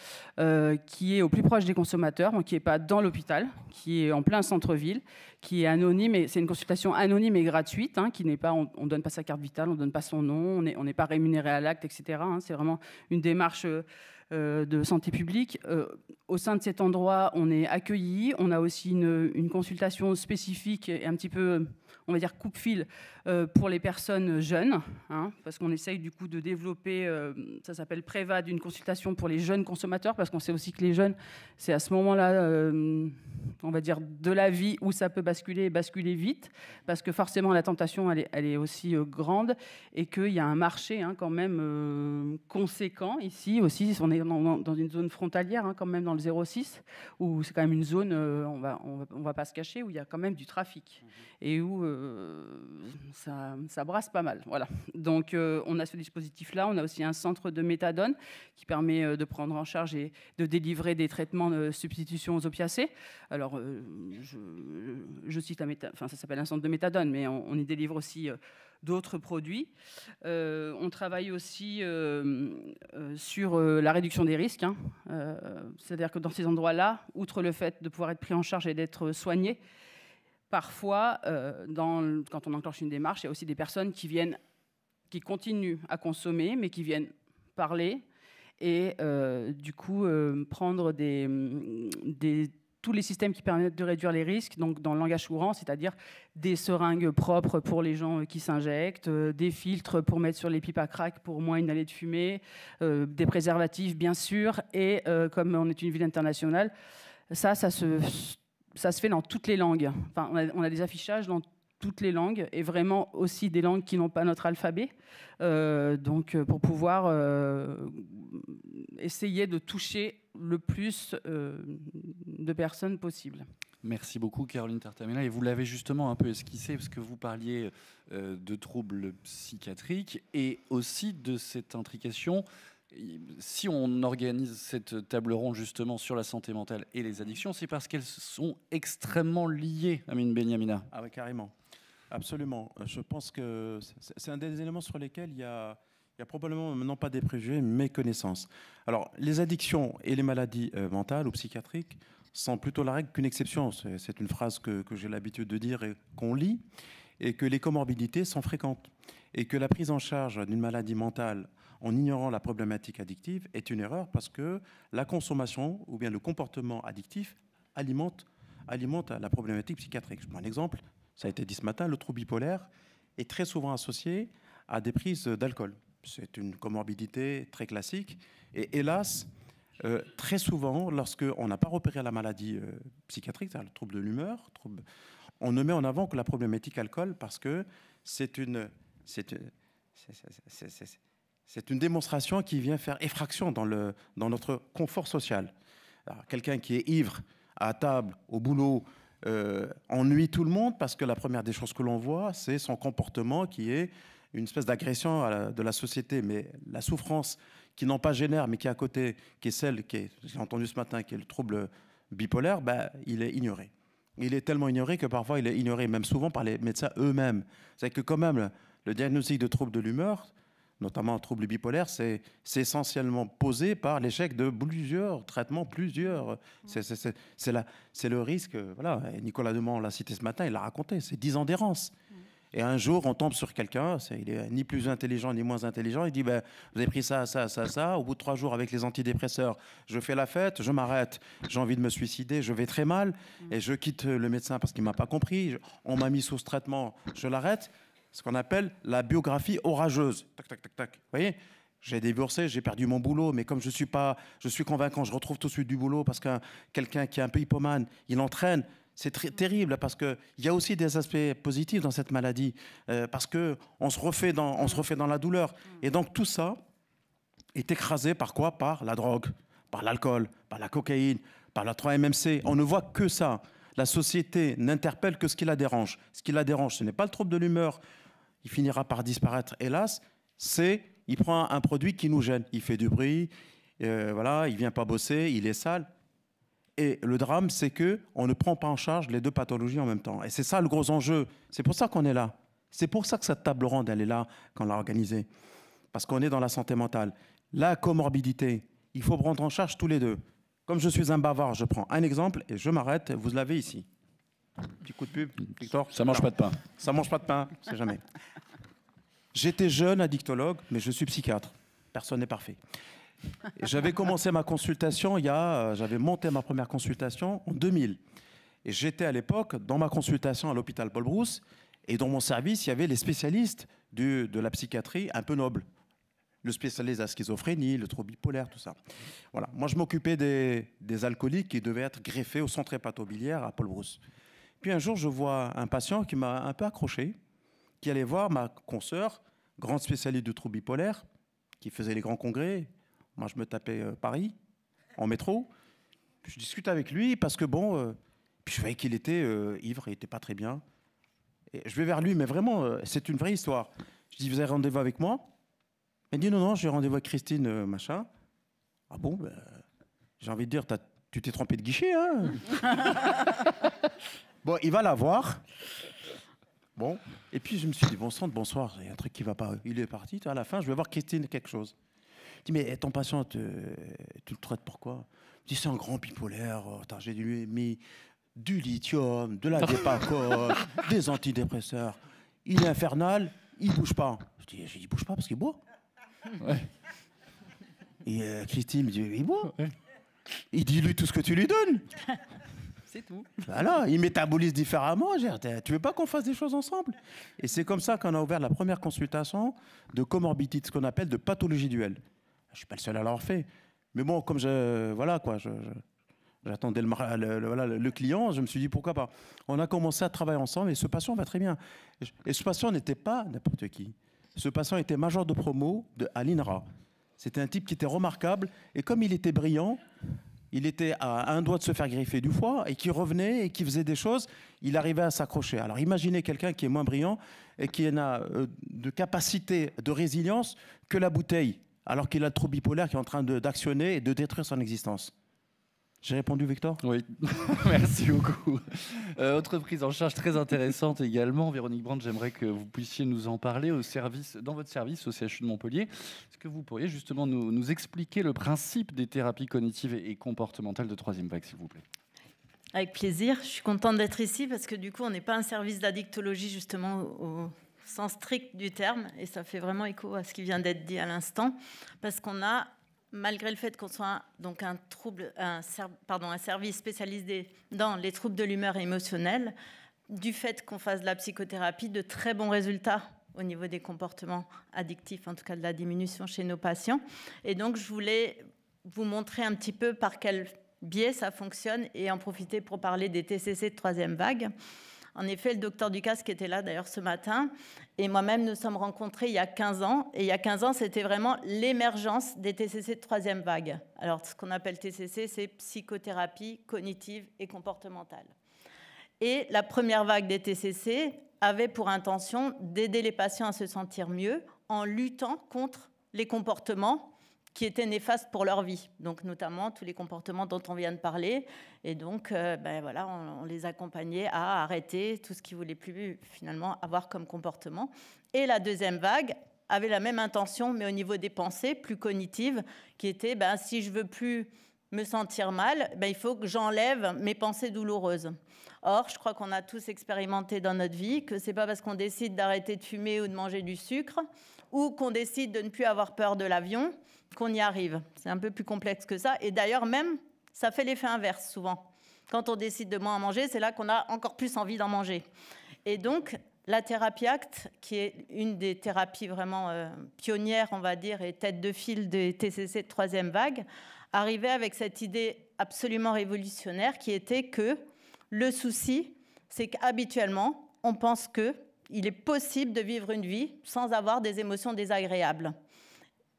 qui est au plus proche des consommateurs, donc qui n'est pas dans l'hôpital, qui est en plein centre-ville, qui est anonyme, et c'est une consultation anonyme et gratuite, qui n'est pas, on ne donne pas sa carte vitale, on ne donne pas son nom, on n'est pas rémunéré à l'acte, etc. C'est vraiment une démarche de santé publique. Au sein de cet endroit, on est accueillis. On a aussi une consultation spécifique et un petit peu, on va dire, coupe-fil pour les personnes jeunes, hein, parce qu'on essaye du coup de développer, ça s'appelle Prévad, une consultation pour les jeunes consommateurs, parce qu'on sait aussi que les jeunes, c'est à ce moment-là, on va dire, de la vie où ça peut basculer vite, parce que forcément la tentation, elle est aussi grande, et qu'il y a un marché hein, quand même conséquent ici aussi. On est dans une zone frontalière, hein, quand même dans le 06, où c'est quand même une zone, on va pas se cacher, où il y a quand même du trafic, et où ça brasse pas mal. Voilà. Donc on a ce dispositif-là, on a aussi un centre de méthadone qui permet de prendre en charge et de délivrer des traitements de substitution aux opiacés. Alors je cite ça s'appelle un centre de méthadone, mais on y délivre aussi d'autres produits. On travaille aussi sur la réduction des risques. Hein. C'est-à-dire que dans ces endroits-là, outre le fait de pouvoir être pris en charge et d'être soigné, parfois, quand on enclenche une démarche, il y a aussi des personnes qui continuent à consommer, mais qui viennent parler et du coup prendre tous les systèmes qui permettent de réduire les risques, donc dans le langage courant, c'est-à-dire des seringues propres pour les gens qui s'injectent, des filtres pour mettre sur les pipes à crack pour moins inhaler de fumée, des préservatifs bien sûr, et comme on est une ville internationale, ça se fait dans toutes les langues. Enfin, on a des affichages dans toutes les langues, et vraiment aussi des langues qui n'ont pas notre alphabet, donc pour pouvoir essayer de toucher le plus de personnes possible.
Merci beaucoup Caroline Tartamena, et vous l'avez justement un peu esquissé parce que vous parliez de troubles psychiatriques et aussi de cette intrication. Si on organise cette table ronde justement sur la santé mentale et les addictions, c'est parce qu'elles sont extrêmement liées, Amine Benyamina.
Ah oui, carrément. Absolument. Je pense que c'est un des éléments sur lesquels il y a probablement, non pas des préjugés, mais connaissances. Alors, les addictions et les maladies mentales ou psychiatriques sont plutôt la règle qu'une exception. C'est une phrase que j'ai l'habitude de dire et qu'on lit, et que les comorbidités sont fréquentes. Et que la prise en charge d'une maladie mentale en ignorant la problématique addictive est une erreur, parce que la consommation ou bien le comportement addictif alimente la problématique psychiatrique. Je prends un exemple, ça a été dit ce matin, le trouble bipolaire est très souvent associé à des prises d'alcool. C'est une comorbidité très classique. Et hélas, très souvent, lorsqu'on n'a pas repéré la maladie psychiatrique, c'est-à-dire le trouble de l'humeur, on ne met en avant que la problématique alcool, parce que c'est une démonstration qui vient faire effraction dans notre confort social. Quelqu'un qui est ivre à table, au boulot, ennuie tout le monde, parce que la première des choses que l'on voit, c'est son comportement qui est une espèce d'agression de la société. Mais la souffrance qui n'en pas génère, mais qui est à côté, qui est celle j'ai entendu ce matin, qui est le trouble bipolaire, il est ignoré. Il est tellement ignoré que parfois il est ignoré, même souvent par les médecins eux-mêmes. C'est que quand même, le diagnostic de trouble de l'humeur, notamment un trouble bipolaire, c'est essentiellement posé par l'échec de plusieurs traitements, c'est le risque. Voilà. Et Nicolas Demant l'a cité ce matin, il l'a raconté, c'est 10 ans d'errance. Et un jour, on tombe sur quelqu'un, il est ni plus intelligent ni moins intelligent, il dit vous avez pris ça. Au bout de 3 jours avec les antidépresseurs, je fais la fête, je m'arrête, j'ai envie de me suicider, je vais très mal, et je quitte le médecin parce qu'il ne m'a pas compris, on m'a mis sous ce traitement, je l'arrête. Ce qu'on appelle la biographie orageuse. Tac, tac, tac, tac. Vous voyez, j'ai divorcé, j'ai perdu mon boulot, mais comme je suis convaincant, je retrouve tout de suite du boulot, parce que quelqu'un qui est un peu hypomane, il entraîne. C'est terrible, parce qu'il y a aussi des aspects positifs dans cette maladie, parce qu'on se refait dans la douleur. Et donc tout ça est écrasé par quoi? Par la drogue, par l'alcool, par la cocaïne, par la 3-MMC. On ne voit que ça. La société n'interpelle que ce qui la dérange. Ce qui la dérange, ce n'est pas le trouble de l'humeur. Il finira par disparaître, hélas. Il prend un produit qui nous gêne. Il fait du bruit, voilà, il vient pas bosser, il est sale. Et le drame, c'est qu'on ne prend pas en charge les deux pathologies en même temps. Et c'est ça le gros enjeu. C'est pour ça qu'on est là. C'est pour ça que cette table ronde, elle est là, qu'on l'a organisée. Parce qu'on est dans la santé mentale. La comorbidité, il faut prendre en charge tous les deux. Comme je suis un bavard, je prends un exemple et je m'arrête. Vous l'avez ici. Petit coup de pub, Victor.
Ça mange pas de pain.
Ça mange pas de pain, c'est jamais. J'étais jeune addictologue, mais je suis psychiatre. Personne n'est parfait. J'avais commencé ma consultation, j'avais monté ma première consultation en 2000. Et j'étais à l'époque dans ma consultation à l'hôpital Paul Brousse. Et dans mon service, il y avait les spécialistes de la psychiatrie un peu noble. Le spécialiste de la schizophrénie, le trouble bipolaire, tout ça. Voilà. Moi, je m'occupais des alcooliques qui devaient être greffés au centre hépatobiliaire à Paul Brousse. Puis un jour, je vois un patient qui m'a un peu accroché, qui allait voir ma consoeur, grande spécialiste du trouble bipolaire, qui faisait les grands congrès. Moi, je me tapais Paris, en métro. Puis je discute avec lui parce que, puis je voyais qu'il était ivre, il n'était pas très bien. Et je vais vers lui, mais vraiment, c'est une vraie histoire. Je dis, vous avez rendez-vous avec moi? Il dit, non, j'ai rendez-vous avec Christine, machin. Ah bon, j'ai envie de dire, tu t'es trompé de guichet, hein? Bon, il va la voir. Bon, et puis je me suis dit, bon sang de bonsoir, il y a un truc qui va pas. Il est parti, à la fin, je vais voir Christine quelque chose. Je dis, mais ton patient, tu le traites pourquoi? Je dis, c'est un grand bipolaire, j'ai mis du lithium, de la dépakol, des antidépresseurs. Il est infernal, il bouge pas. Je dis, il bouge pas parce qu'il boit. Ouais. Et Christine me dit, il boit. Ouais. Il dit, lui, tout ce que tu lui donnes.
C'est tout.
Voilà, il métabolise différemment. Tu veux pas qu'on fasse des choses ensemble? Et c'est comme ça qu'on a ouvert la première consultation de comorbidité, ce qu'on appelle de pathologie duel. Je suis pas le seul à l'avoir fait. Mais bon, comme j'attendais le client, je me suis dit pourquoi pas. On a commencé à travailler ensemble et ce patient va très bien. Et ce patient n'était pas n'importe qui. Ce patient était major de promo à l'INRA. C'était un type qui était remarquable et comme il était brillant, il était à un doigt de se faire greffer du foie et qui revenait et qui faisait des choses, il arrivait à s'accrocher. Alors imaginez quelqu'un qui est moins brillant et qui n'a de capacité de résilience que la bouteille, alors qu'il a le trouble bipolaire qui est en train d'actionner et de détruire son existence. J'ai répondu, Victor?
Oui, merci beaucoup. Autre prise en charge très intéressante également. Véronique Brandt, j'aimerais que vous puissiez nous en parler dans votre service au CHU de Montpellier. Est-ce que vous pourriez justement nous expliquer le principe des thérapies cognitives et comportementales de troisième vague, s'il vous plaît?
Avec plaisir. Je suis contente d'être ici parce que du coup, on n'est pas un service d'addictologie justement au sens strict du terme. Et ça fait vraiment écho à ce qui vient d'être dit à l'instant. Parce qu'on a... Malgré le fait qu'on soit donc un service spécialisé dans les troubles de l'humeur émotionnelle, du fait qu'on fasse de la psychothérapie, de très bons résultats au niveau des comportements addictifs, en tout cas de la diminution chez nos patients. Et donc, je voulais vous montrer un petit peu par quel biais ça fonctionne et en profiter pour parler des TCC de troisième vague. En effet, le docteur Ducasse, qui était là d'ailleurs ce matin, et moi-même nous sommes rencontrés il y a 15 ans. Et il y a 15 ans, c'était vraiment l'émergence des TCC de troisième vague. Alors, ce qu'on appelle TCC, c'est psychothérapie cognitive et comportementale. Et la première vague des TCC avait pour intention d'aider les patients à se sentir mieux en luttant contre les comportements qui étaient néfastes pour leur vie, donc notamment tous les comportements dont on vient de parler. Et donc, on les accompagnait à arrêter tout ce qu'ils ne voulaient plus finalement avoir comme comportement. Et la deuxième vague avait la même intention, mais au niveau des pensées, plus cognitives, qui était si je ne veux plus me sentir mal, il faut que j'enlève mes pensées douloureuses. Or, je crois qu'on a tous expérimenté dans notre vie que ce n'est pas parce qu'on décide d'arrêter de fumer ou de manger du sucre ou qu'on décide de ne plus avoir peur de l'avion qu'on y arrive. C'est un peu plus complexe que ça. Et d'ailleurs, même, ça fait l'effet inverse souvent. Quand on décide de moins en manger, c'est là qu'on a encore plus envie d'en manger. Et donc, la thérapie ACT, qui est une des thérapies vraiment pionnières, on va dire, et tête de file des TCC de troisième vague, arrivait avec cette idée absolument révolutionnaire qui était que le souci, c'est qu'habituellement, on pense qu'il est possible de vivre une vie sans avoir des émotions désagréables.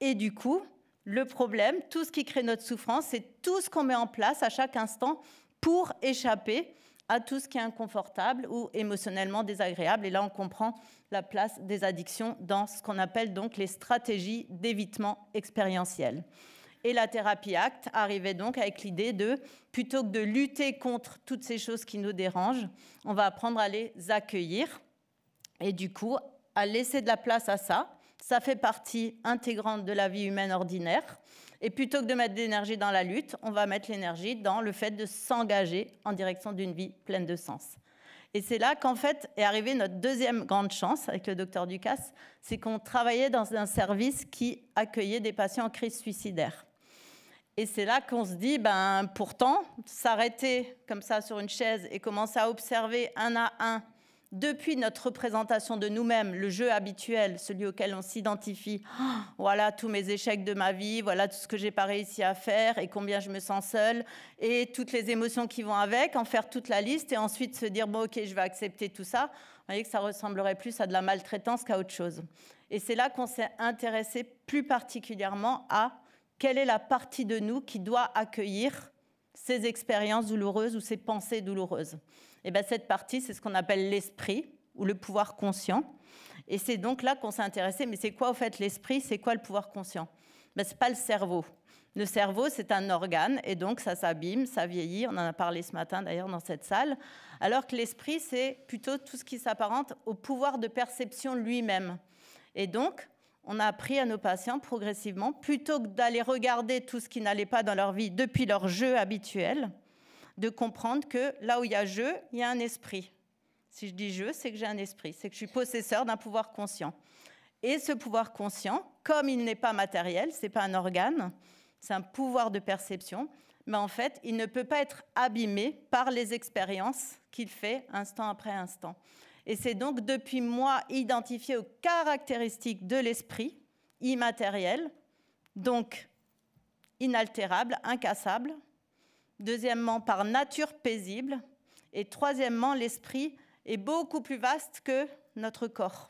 Et du coup, le problème, tout ce qui crée notre souffrance, c'est tout ce qu'on met en place à chaque instant pour échapper à tout ce qui est inconfortable ou émotionnellement désagréable. Et là, on comprend la place des addictions dans ce qu'on appelle donc les stratégies d'évitement expérientiel. Et la thérapie ACT arrivait donc avec l'idée de, plutôt que de lutter contre toutes ces choses qui nous dérangent, on va apprendre à les accueillir et du coup, à laisser de la place à ça. Ça fait partie intégrante de la vie humaine ordinaire. Et plutôt que de mettre de l'énergie dans la lutte, on va mettre l'énergie dans le fait de s'engager en direction d'une vie pleine de sens. Et c'est là qu'en fait est arrivée notre deuxième grande chance avec le docteur Ducasse, c'est qu'on travaillait dans un service qui accueillait des patients en crise suicidaire. Et c'est là qu'on se dit, pourtant, s'arrêter comme ça sur une chaise et commencer à observer un à un, depuis notre représentation de nous-mêmes, le jeu habituel, celui auquel on s'identifie, voilà tous mes échecs de ma vie, voilà tout ce que j'ai pas réussi à faire et combien je me sens seule et toutes les émotions qui vont avec, en faire toute la liste et ensuite se dire, bon ok, je vais accepter tout ça. Vous voyez que ça ressemblerait plus à de la maltraitance qu'à autre chose. Et c'est là qu'on s'est intéressé plus particulièrement à quelle est la partie de nous qui doit accueillir ces expériences douloureuses ou ces pensées douloureuses. Et bien, cette partie, c'est ce qu'on appelle l'esprit ou le pouvoir conscient. Et c'est donc là qu'on s'est intéressé. Mais c'est quoi, au fait, l'esprit? C'est quoi le pouvoir conscient? Ce n'est pas le cerveau. Le cerveau, c'est un organe. Et donc, ça s'abîme, ça vieillit. On en a parlé ce matin, d'ailleurs, dans cette salle. Alors que l'esprit, c'est plutôt tout ce qui s'apparente au pouvoir de perception lui-même. Et donc, on a appris à nos patients progressivement, plutôt que d'aller regarder tout ce qui n'allait pas dans leur vie depuis leur jeu habituel, de comprendre que là où il y a jeu, il y a un esprit. Si je dis jeu, c'est que j'ai un esprit, c'est que je suis possesseur d'un pouvoir conscient. Et ce pouvoir conscient, comme il n'est pas matériel, ce n'est pas un organe, c'est un pouvoir de perception, mais en fait, il ne peut pas être abîmé par les expériences qu'il fait instant après instant. Et c'est donc depuis moi identifié aux caractéristiques de l'esprit immatériel, donc inaltérable, incassable. Deuxièmement, par nature paisible. Et troisièmement, l'esprit est beaucoup plus vaste que notre corps.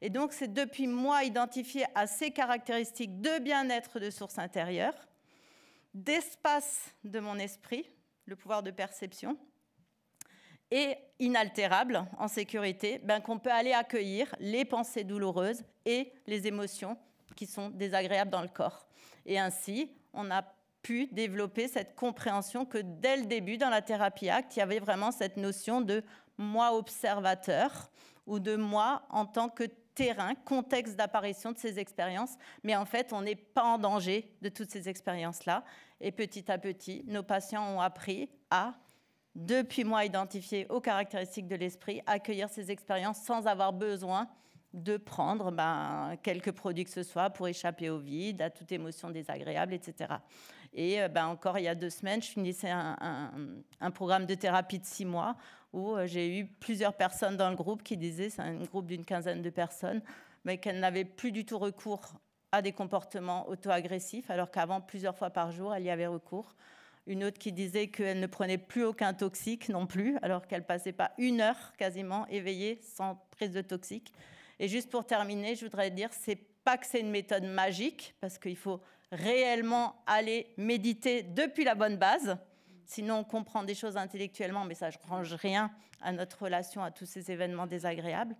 Et donc, c'est depuis moi identifié à ces caractéristiques de bien-être de source intérieure, d'espace de mon esprit, le pouvoir de perception, et inaltérable, en sécurité, qu'on peut aller accueillir les pensées douloureuses et les émotions qui sont désagréables dans le corps. Et ainsi, on a pu développer cette compréhension que dès le début, dans la thérapie ACT, il y avait vraiment cette notion de moi observateur ou de moi en tant que terrain, contexte d'apparition de ces expériences. Mais en fait, on n'est pas en danger de toutes ces expériences-là. Et petit à petit, nos patients ont appris à, depuis moi identifié aux caractéristiques de l'esprit, accueillir ces expériences sans avoir besoin de prendre quelques produits que ce soit pour échapper au vide, à toute émotion désagréable, etc. Et encore il y a 2 semaines, je finissais un programme de thérapie de 6 mois où j'ai eu plusieurs personnes dans le groupe qui disaient, c'est un groupe d'une quinzaine de personnes, mais qu'elles n'avaient plus du tout recours à des comportements auto-agressifs, alors qu'avant, plusieurs fois par jour, elle y avait recours. Une autre qui disait qu'elle ne prenait plus aucun toxique non plus, alors qu'elle passait pas 1 heure quasiment éveillée sans prise de toxique. Et juste pour terminer, je voudrais dire, c'est pas que c'est une méthode magique, parce qu'il faut réellement aller méditer depuis la bonne base. Sinon, on comprend des choses intellectuellement, mais ça ne change rien à notre relation à tous ces événements désagréables.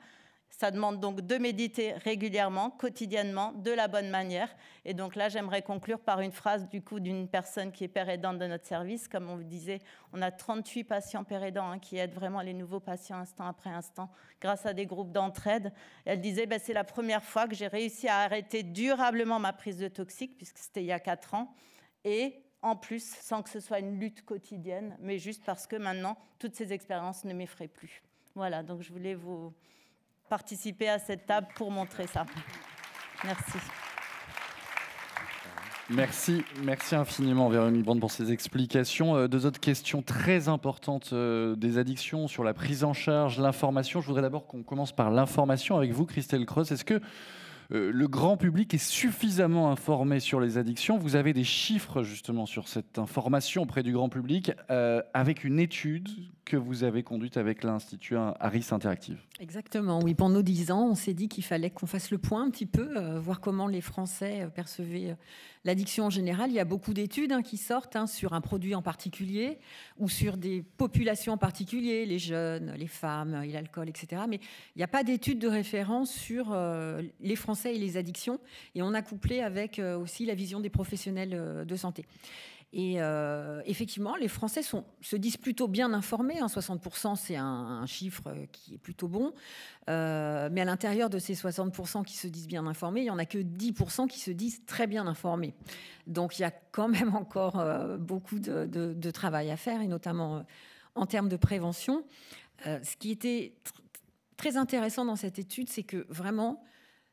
Ça demande donc de méditer régulièrement, quotidiennement, de la bonne manière. Et donc là, j'aimerais conclure par une phrase du coup d'une personne qui est père aidante de notre service. Comme on vous disait, on a 38 patients père aidants qui aident vraiment les nouveaux patients instant après instant grâce à des groupes d'entraide. Et elle disait, c'est la première fois que j'ai réussi à arrêter durablement ma prise de toxiques, puisque c'était il y a 4 ans. Et en plus, sans que ce soit une lutte quotidienne, mais juste parce que maintenant, toutes ces expériences ne m'effraient plus. Voilà, donc je voulais vous participer à cette table pour montrer ça. Merci.
Merci infiniment Véronique Brand pour ces explications. 2 autres questions très importantes des addictions sur la prise en charge, l'information. Je voudrais d'abord qu'on commence par l'information avec vous, Christelle Cross. Est-ce que le grand public est suffisamment informé sur les addictions? Vous avez des chiffres justement sur cette information auprès du grand public avec une étude que vous avez conduite avec l'Institut Harris Interactive.
Exactement, oui. Pendant 10 ans, on s'est dit qu'il fallait qu'on fasse le point un petit peu, voir comment les Français percevaient l'addiction en général. Il y a beaucoup d'études qui sortent sur un produit en particulier ou sur des populations en particulier, les jeunes, les femmes, l'alcool, etc. Mais il n'y a pas d'études de référence sur les Français et les addictions. Et on a couplé avec aussi la vision des professionnels de santé. Et effectivement, les Français se disent plutôt bien informés. 60%, c'est un chiffre qui est plutôt bon. Mais à l'intérieur de ces 60% qui se disent bien informés, il n'y en a que 10% qui se disent très bien informés. Donc il y a quand même encore beaucoup de travail à faire, et notamment en termes de prévention. Ce qui était très intéressant dans cette étude, c'est que vraiment,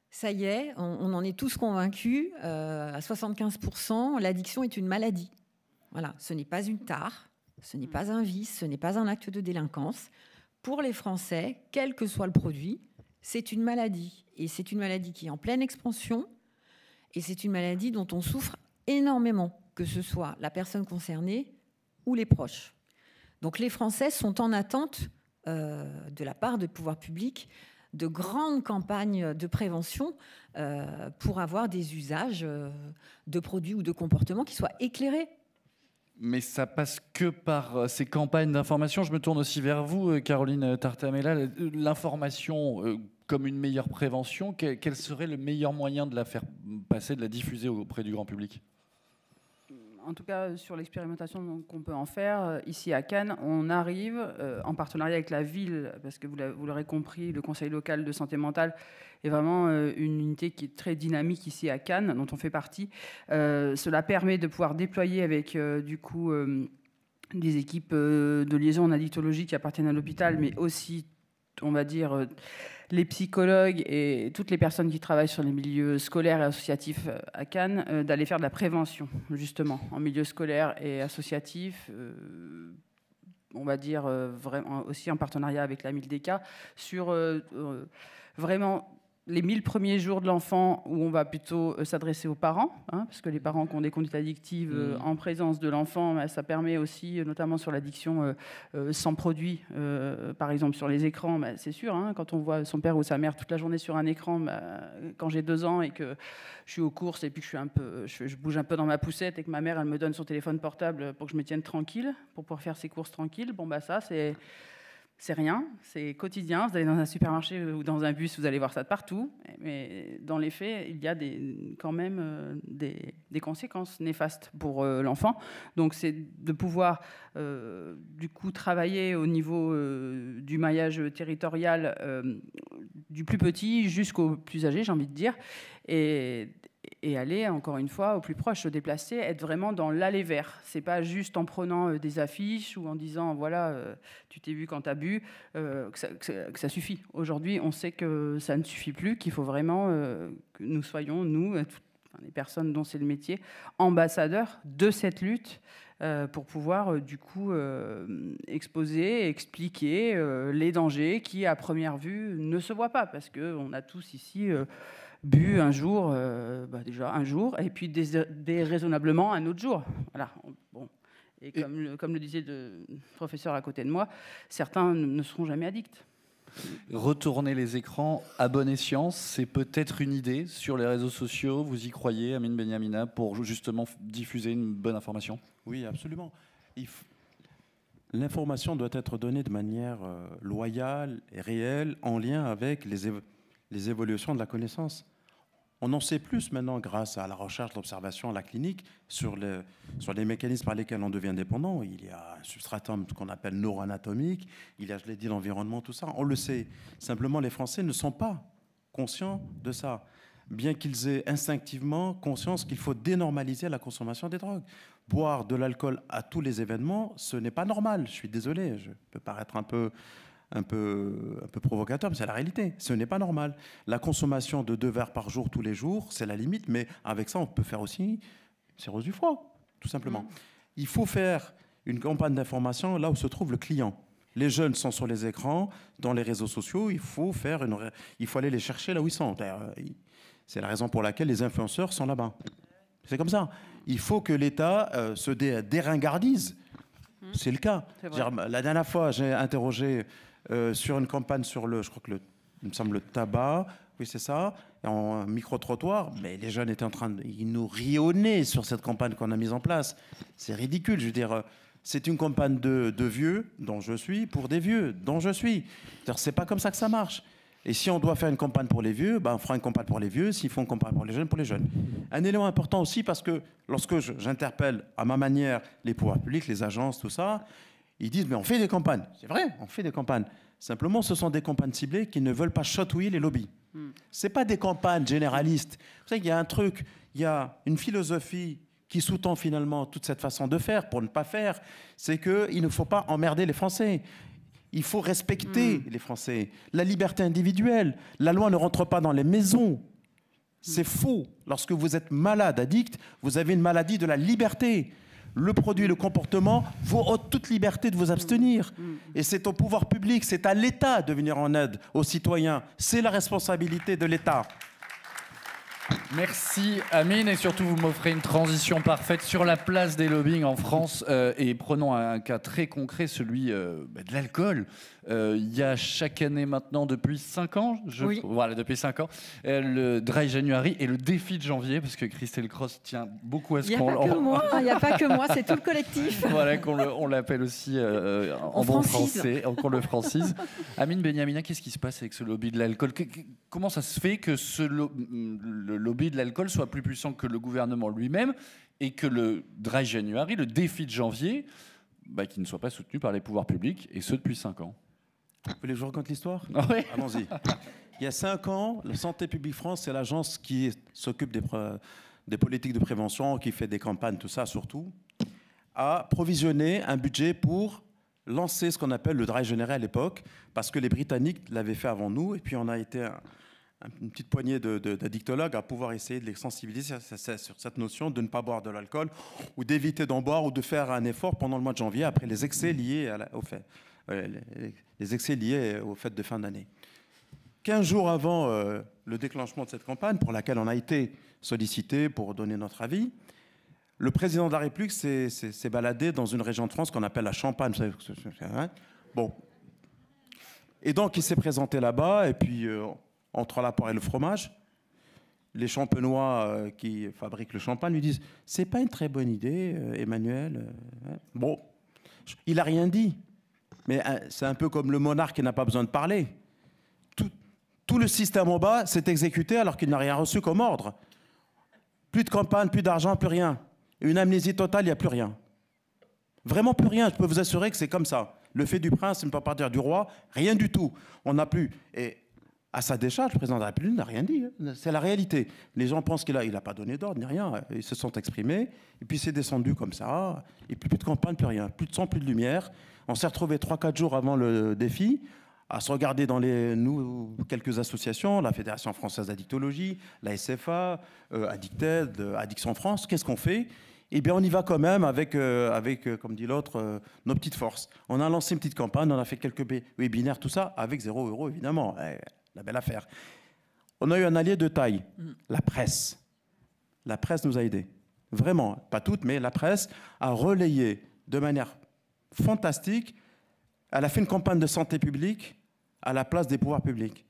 Ça y est, on en est tous convaincus. À 75%, l'addiction est une maladie. Voilà, ce n'est pas une tare, ce n'est pas un vice, ce n'est pas un acte de délinquance. Pour les Français, quel que soit le produit, c'est une maladie. Et c'est une maladie qui est en pleine expansion. Et c'est une maladie dont on souffre énormément, que ce soit la personne concernée ou les proches. Donc les Français sont en attente de la part des pouvoirs publics de grandes campagnes de prévention pour avoir des usages de produits ou de comportements qui soient éclairés.
Mais ça passe que par ces campagnes d'information. Je me tourne aussi vers vous, Caroline Tartamella. L'information comme une meilleure prévention, quel serait le meilleur moyen de la faire passer, de la diffuser auprès du grand public ?
En tout cas, sur l'expérimentation qu'on peut en faire, ici à Cannes, on arrive, en partenariat avec la ville, parce que vous l'aurez compris, le Conseil local de santé mentale est vraiment une unité qui est très dynamique ici à Cannes, dont on fait partie. Cela permet de pouvoir déployer avec, des équipes de liaison en addictologie qui appartiennent à l'hôpital, mais aussi, on va dire, les psychologues et toutes les personnes qui travaillent sur les milieux scolaires et associatifs à Cannes, d'aller faire de la prévention, justement, en milieu scolaire et associatif, on va dire vraiment aussi en partenariat avec la Mildeka, sur vraiment les 1000 premiers jours de l'enfant, où on va plutôt s'adresser aux parents, parce que les parents qui ont des conduites addictives en présence de l'enfant, ça permet aussi, notamment sur l'addiction sans produit, par exemple sur les écrans, c'est sûr, quand on voit son père ou sa mère toute la journée sur un écran, quand j'ai 2 ans et que je suis aux courses et puis que je bouge un peu dans ma poussette et que ma mère elle me donne son téléphone portable pour que je me tienne tranquille, pour pouvoir faire ses courses tranquille, ça c'est rien, c'est quotidien. Vous allez dans un supermarché ou dans un bus, vous allez voir ça de partout. Mais dans les faits, il y a quand même des conséquences néfastes pour l'enfant. Donc c'est de pouvoir du coup travailler au niveau du maillage territorial du plus petit jusqu'au plus âgé, j'ai envie de dire, et aller, encore une fois, au plus proche, se déplacer, être vraiment dans l'aller vers. C'est pas juste en prenant des affiches ou en disant, voilà, tu t'es vu quand t'as bu, que ça suffit. Aujourd'hui, on sait que ça ne suffit plus, qu'il faut vraiment que nous soyons, nous, les personnes dont c'est le métier, ambassadeurs de cette lutte pour pouvoir, du coup, exposer, expliquer les dangers qui, à première vue, ne se voient pas. Parce qu'on a tous ici... bu un jour, déjà un jour, et puis déraisonnablement un autre jour. Voilà. Bon. Et comme le disait le professeur à côté de moi, certains ne seront jamais addicts.
Retourner les écrans à bon escient, c'est peut-être une idée sur les réseaux sociaux. Vous y croyez, Amine Benyamina, pour justement diffuser une bonne information ?
Oui, absolument. L'information doit être donnée de manière loyale et réelle, en lien avec les évolutions de la connaissance. On en sait plus maintenant grâce à la recherche, l'observation, la clinique, sur les mécanismes par lesquels on devient dépendant. Il y a un substratum qu'on appelle neuroanatomique, il y a, je l'ai dit, l'environnement, tout ça. On le sait. Simplement, les Français ne sont pas conscients de ça, bien qu'ils aient instinctivement conscience qu'il faut dénormaliser la consommation des drogues. Boire de l'alcool à tous les événements, ce n'est pas normal. Je suis désolé, je peux paraître un peu provocateur, mais c'est la réalité. Ce n'est pas normal. La consommation de 2 verres par jour, tous les jours, c'est la limite, mais avec ça, on peut faire aussi une cirrhose du foie, tout simplement. Il faut faire une campagne d'information là où se trouve le client. Les jeunes sont sur les écrans, dans les réseaux sociaux, il faut aller les chercher là où ils sont. C'est la raison pour laquelle les influenceurs sont là-bas. C'est comme ça. Il faut que l'État se déringardise. C'est le cas. La dernière fois, j'ai interrogé sur une campagne sur il me semble le tabac, oui c'est ça, en micro-trottoir, mais les jeunes étaient ils nous rient au nez sur cette campagne qu'on a mise en place. C'est ridicule, je veux dire, c'est une campagne de vieux, dont je suis, pour des vieux, dont je suis. C'est pas comme ça que ça marche. Et si on doit faire une campagne pour les vieux, on fera une campagne pour les vieux. S'il faut une campagne pour les jeunes. Un élément important aussi, parce que lorsque j'interpelle à ma manière les pouvoirs publics, les agences, tout ça, ils disent, mais on fait des campagnes. C'est vrai, on fait des campagnes. Simplement, ce sont des campagnes ciblées qui ne veulent pas chatouiller les lobbies. Ce n'est pas des campagnes généralistes. Vous savez qu'il y a un truc, il y a une philosophie qui sous-tend finalement toute cette façon de faire, pour ne pas faire, c'est qu'il ne faut pas emmerder les Français. Il faut respecter les Français. La liberté individuelle. La loi ne rentre pas dans les maisons. C'est faux. Lorsque vous êtes malade, addict, vous avez une maladie de la liberté. Le produit, le comportement vous ôte toute liberté de vous abstenir. Et c'est au pouvoir public, c'est à l'État de venir en aide aux citoyens. C'est la responsabilité de l'État.
Merci Amine, et surtout vous m'offrez une transition parfaite sur la place des lobbying en France, et prenons un cas très concret, celui de l'alcool. Il y a chaque année maintenant depuis 5 ans, voilà, depuis 5 ans, le Dry January et le défi de janvier, parce que Christelle Cross tient beaucoup à ce qu'on...
Il n'y a pas que moi, c'est tout le collectif.
Voilà, on l'appelle aussi en bon français, qu'on le francise. Amine Benhamina, qu'est-ce qui se passe avec ce lobby de l'alcool? Comment ça se fait que le lobby de l'alcool soit plus puissant que le gouvernement lui-même et que le Dry January, le défi de janvier, qui ne soit pas soutenu par les pouvoirs publics, et ce depuis 5 ans?
Vous voulez que je raconte l'histoire?
Ouais.
Allons-y. Il y a 5 ans, la Santé publique France, c'est l'agence qui s'occupe des politiques de prévention, qui fait des campagnes, tout ça surtout, a provisionné un budget pour lancer ce qu'on appelle le Dry January à l'époque, parce que les Britanniques l'avaient fait avant nous, et puis on a été une petite poignée d'addictologues à pouvoir essayer de les sensibiliser sur cette notion de ne pas boire de l'alcool, ou d'éviter d'en boire, ou de faire un effort pendant le mois de janvier, après les excès liés au fait. Les excès liés aux fêtes de fin d'année. 15 jours avant le déclenchement de cette campagne, pour laquelle on a été sollicité pour donner notre avis, le président de la République s'est baladé dans une région de France qu'on appelle la Champagne. Bon. Et donc, il s'est présenté là-bas, et puis, entre la poire et le fromage, les champenois qui fabriquent le champagne lui disent « C'est pas une très bonne idée, Emmanuel. » Bon, il n'a rien dit. Mais c'est un peu comme le monarque qui n'a pas besoin de parler. Tout le système en bas s'est exécuté alors qu'il n'a rien reçu comme ordre. Plus de campagne, plus d'argent, plus rien. Une amnésie totale, il n'y a plus rien. Vraiment plus rien. Je peux vous assurer que c'est comme ça. Le fait du prince, ne peut pas dire du roi, rien du tout. On n'a plus. Et à sa décharge, le président de la République n'a rien dit. C'est la réalité. Les gens pensent qu'il n'a pas donné d'ordre, ni rien. Ils se sont exprimés. Et puis c'est descendu comme ça. Et puis plus de campagne, plus rien. Plus de sang, plus de lumière. On s'est retrouvés 3-4 jours avant le défi à se regarder dans quelques associations, la Fédération française d'addictologie, la SFA, Addicted, Addiction France. Qu'est-ce qu'on fait? Eh bien, on y va quand même avec comme dit l'autre, nos petites forces. On a lancé une petite campagne, on a fait quelques webinaires, tout ça, avec 0 €, évidemment. La belle affaire. On a eu un allié de taille, la presse. La presse nous a aidés. Vraiment, pas toutes, mais la presse a relayé de manière fantastique. Elle a fait une campagne de santé publique à la place des pouvoirs publics.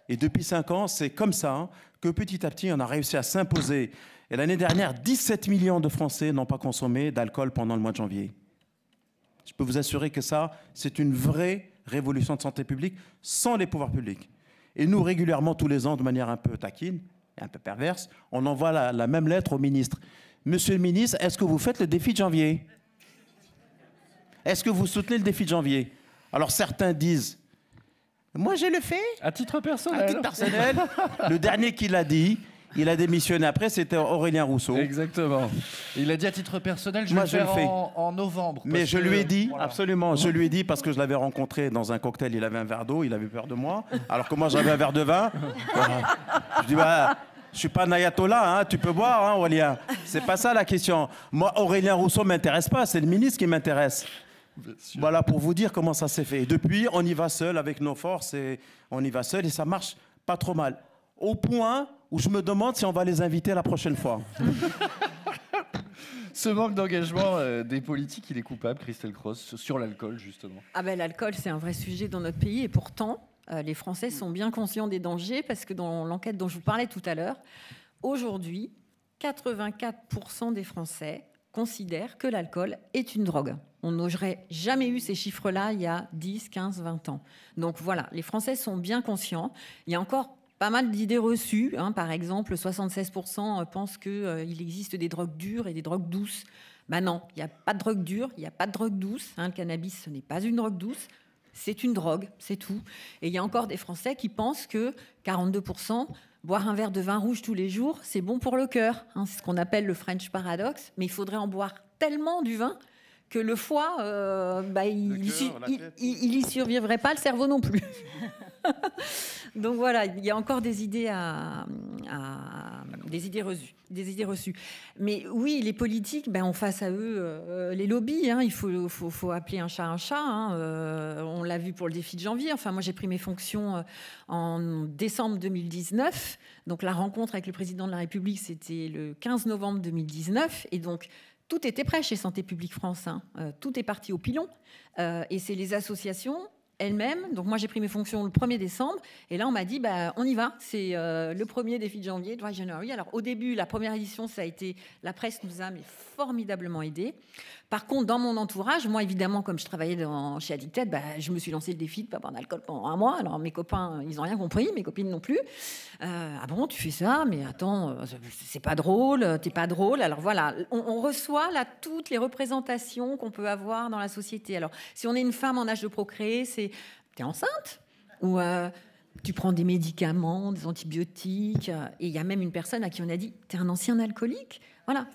Et depuis 5 ans, c'est comme ça que petit à petit, on a réussi à s'imposer. Et l'année dernière, 17 millions de Français n'ont pas consommé d'alcool pendant le mois de janvier. Je peux vous assurer que ça, c'est une vraie révolution de santé publique sans les pouvoirs publics. Et nous, régulièrement, tous les ans, de manière un peu taquine et un peu perverse, on envoie la même lettre au ministre. Monsieur le ministre, est-ce que vous faites le défi de janvier? Est-ce que vous soutenez le défi de janvier? Alors certains disent, moi je le fais.
À titre personnel.
À titre personnel. Le dernier qui l'a dit, il a démissionné après, c'était Aurélien Rousseau.
Exactement. Il a dit à titre personnel, je vais le faire en novembre.
Mais je lui ai dit, voilà. Absolument, je lui ai dit parce que je l'avais rencontré dans un cocktail, il avait un verre d'eau, il avait peur de moi, alors que moi j'avais un verre de vin. Voilà. Je dis, je suis pas un ayatollah, tu peux boire, Aurélien. C'est pas ça la question. Moi, Aurélien Rousseau m'intéresse pas, c'est le ministre qui m'intéresse. Voilà pour vous dire comment ça s'est fait. Et depuis, on y va seul avec nos forces et on y va seul et ça marche pas trop mal. Au point où je me demande si on va les inviter la prochaine fois.
Ce manque d'engagement des politiques, il est coupable, Christelle Cross, sur l'alcool justement.
L'alcool, c'est un vrai sujet dans notre pays et pourtant, les Français sont bien conscients des dangers parce que dans l'enquête dont je vous parlais tout à l'heure, aujourd'hui, 84% des Français considèrent que l'alcool est une drogue. On n'aurait jamais eu ces chiffres-là il y a 10, 15, 20 ans. Donc voilà, les Français sont bien conscients. Il y a encore pas mal d'idées reçues. Par exemple, 76% pensent qu'il existe des drogues dures et des drogues douces. Non, il n'y a pas de drogue dure, il n'y a pas de drogue douce. Le cannabis, ce n'est pas une drogue douce. C'est une drogue, c'est tout. Et il y a encore des Français qui pensent que 42%, boire un verre de vin rouge tous les jours, c'est bon pour le cœur. C'est ce qu'on appelle le French paradox. Mais il faudrait en boire tellement du vin que le foie, il y survivrait pas, le cerveau non plus. Donc voilà, il y a encore des idées des idées reçues. Mais oui, les politiques, ont face à eux les lobbies. Hein, il faut appeler un chat un chat. Hein, on l'a vu pour le défi de janvier. Enfin, moi, j'ai pris mes fonctions en décembre 2019. Donc la rencontre avec le président de la République, c'était le 15 novembre 2019. Et donc, tout était prêt chez Santé publique France. Hein. Tout est parti au pilon. Et c'est les associations elles-mêmes. Donc moi, j'ai pris mes fonctions le 1er décembre. Et là, on m'a dit, on y va. C'est le premier défi de janvier, Dry January. Alors au début, la première édition, ça a été... La presse nous a formidablement aidés. Par contre, dans mon entourage, moi, évidemment, comme je travaillais chez Addicted, je me suis lancé le défi de ne pas boire d'alcool pendant un mois. Alors mes copains, ils n'ont rien compris. Mes copines non plus. Ah bon, tu fais ça? Mais attends, c'est pas drôle. T'es pas drôle. Alors voilà, on reçoit là toutes les représentations qu'on peut avoir dans la société. Alors si on est une femme en âge de procréer, c'est t'es enceinte ou tu prends des médicaments, des antibiotiques. Et il y a même une personne à qui on a dit t'es un ancien alcoolique. Voilà,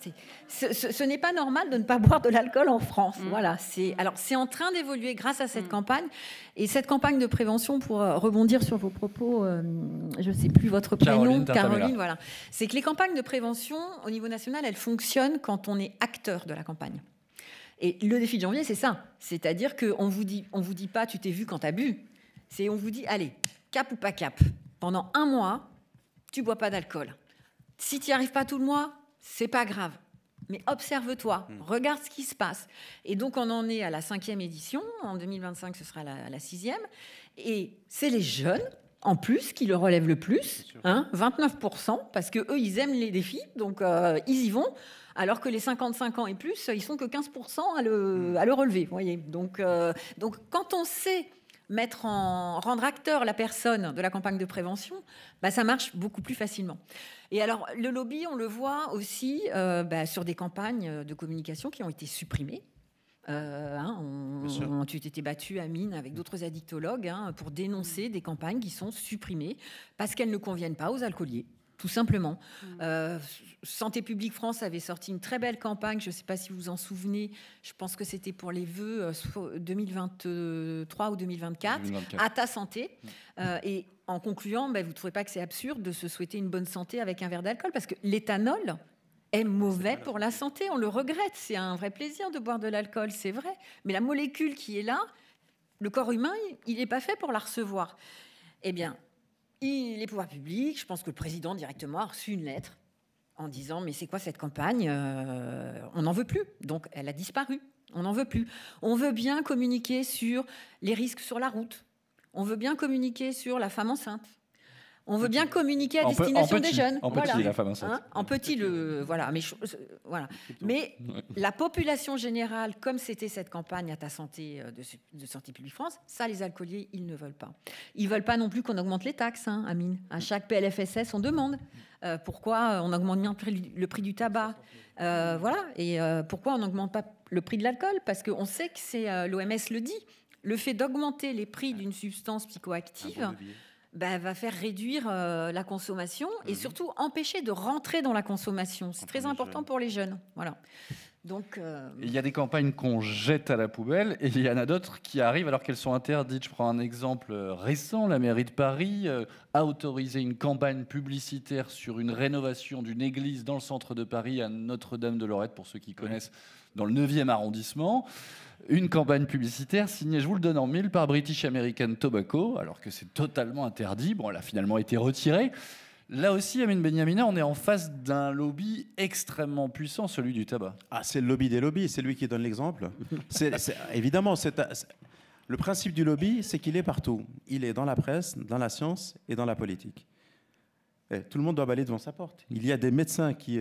ce n'est pas normal de ne pas boire de l'alcool en France. Voilà, c'est en train d'évoluer grâce à cette campagne. Et cette campagne de prévention, pour rebondir sur vos propos, je ne sais plus votre prénom, Caroline, voilà. C'est que les campagnes de prévention au niveau national, elles fonctionnent quand on est acteur de la campagne. Et le défi de janvier, c'est ça. C'est-à-dire qu'on vous dit pas tu t'es vu quand tu as bu. On vous dit, allez, cap ou pas cap. Pendant un mois, tu bois pas d'alcool. Si tu n'y arrives pas tout le mois, c'est pas grave, mais observe-toi, regarde ce qui se passe. Et donc, on en est à la 5e édition. En 2025, ce sera la 6e. Et c'est les jeunes, en plus, qui le relèvent le plus, 29%, parce qu'eux, ils aiment les défis, donc ils y vont, alors que les 55 ans et plus, ils sont que 15% à le relever. Voyez. Donc, quand on sait rendre acteur la personne de la campagne de prévention, ça marche beaucoup plus facilement. Et alors, le lobby, on le voit aussi sur des campagnes de communication qui ont été supprimées. Tu t'étais battu, Amine, avec d'autres addictologues pour dénoncer des campagnes qui sont supprimées parce qu'elles ne conviennent pas aux alcooliers. Tout simplement. Santé publique France avait sorti une très belle campagne, je ne sais pas si vous vous en souvenez, je pense que c'était pour les vœux 2023 ou 2024, à ta santé. Et en concluant, vous ne trouvez pas que c'est absurde de se souhaiter une bonne santé avec un verre d'alcool? Parce que l'éthanol est mauvais pour la santé, on le regrette. C'est un vrai plaisir de boire de l'alcool, c'est vrai. Mais la molécule qui est là, le corps humain, il n'est pas fait pour la recevoir. Eh bien, les pouvoirs publics, je pense que le président directement a reçu une lettre en disant mais c'est quoi cette campagne, on n'en veut plus. Donc elle a disparu, on n'en veut plus. On veut bien communiquer sur les risques sur la route, on veut bien communiquer sur la femme enceinte, on veut bien communiquer à destination des jeunes.
En petit, la femme enceinte.
En petit, voilà. Mais la population générale, comme c'était cette campagne à ta santé de Santé publique France, ça, les alcooliers, ils ne veulent pas. Ils ne veulent pas non plus qu'on augmente les taxes, Amine. À chaque PLFSS, on demande pourquoi on augmente bien le prix du tabac. Voilà. Et pourquoi on n'augmente pas le prix de l'alcool? Parce qu'on sait que c'est, l'OMS le dit, le fait d'augmenter les prix d'une substance psychoactive va faire réduire la consommation et surtout empêcher de rentrer dans la consommation. C'est très important pour les jeunes. Voilà. Donc,
il y a des campagnes qu'on jette à la poubelle et il y en a d'autres qui arrivent alors qu'elles sont interdites. Je prends un exemple récent. La mairie de Paris a autorisé une campagne publicitaire sur une rénovation d'une église dans le centre de Paris à Notre-Dame-de-Lorette, pour ceux qui connaissent, dans le 9e arrondissement. Une campagne publicitaire signée, je vous le donne en mille, par British American Tobacco, alors que c'est totalement interdit. Bon, elle a finalement été retirée. Là aussi, Amine Benyamina, on est en face d'un lobby extrêmement puissant, celui du tabac.
Ah, c'est le lobby des lobbies, c'est lui qui donne l'exemple. Évidemment, le principe du lobby, c'est qu'il est partout. Il est dans la presse, dans la science et dans la politique. Et tout le monde doit balayer devant sa porte. Il y a des médecins qui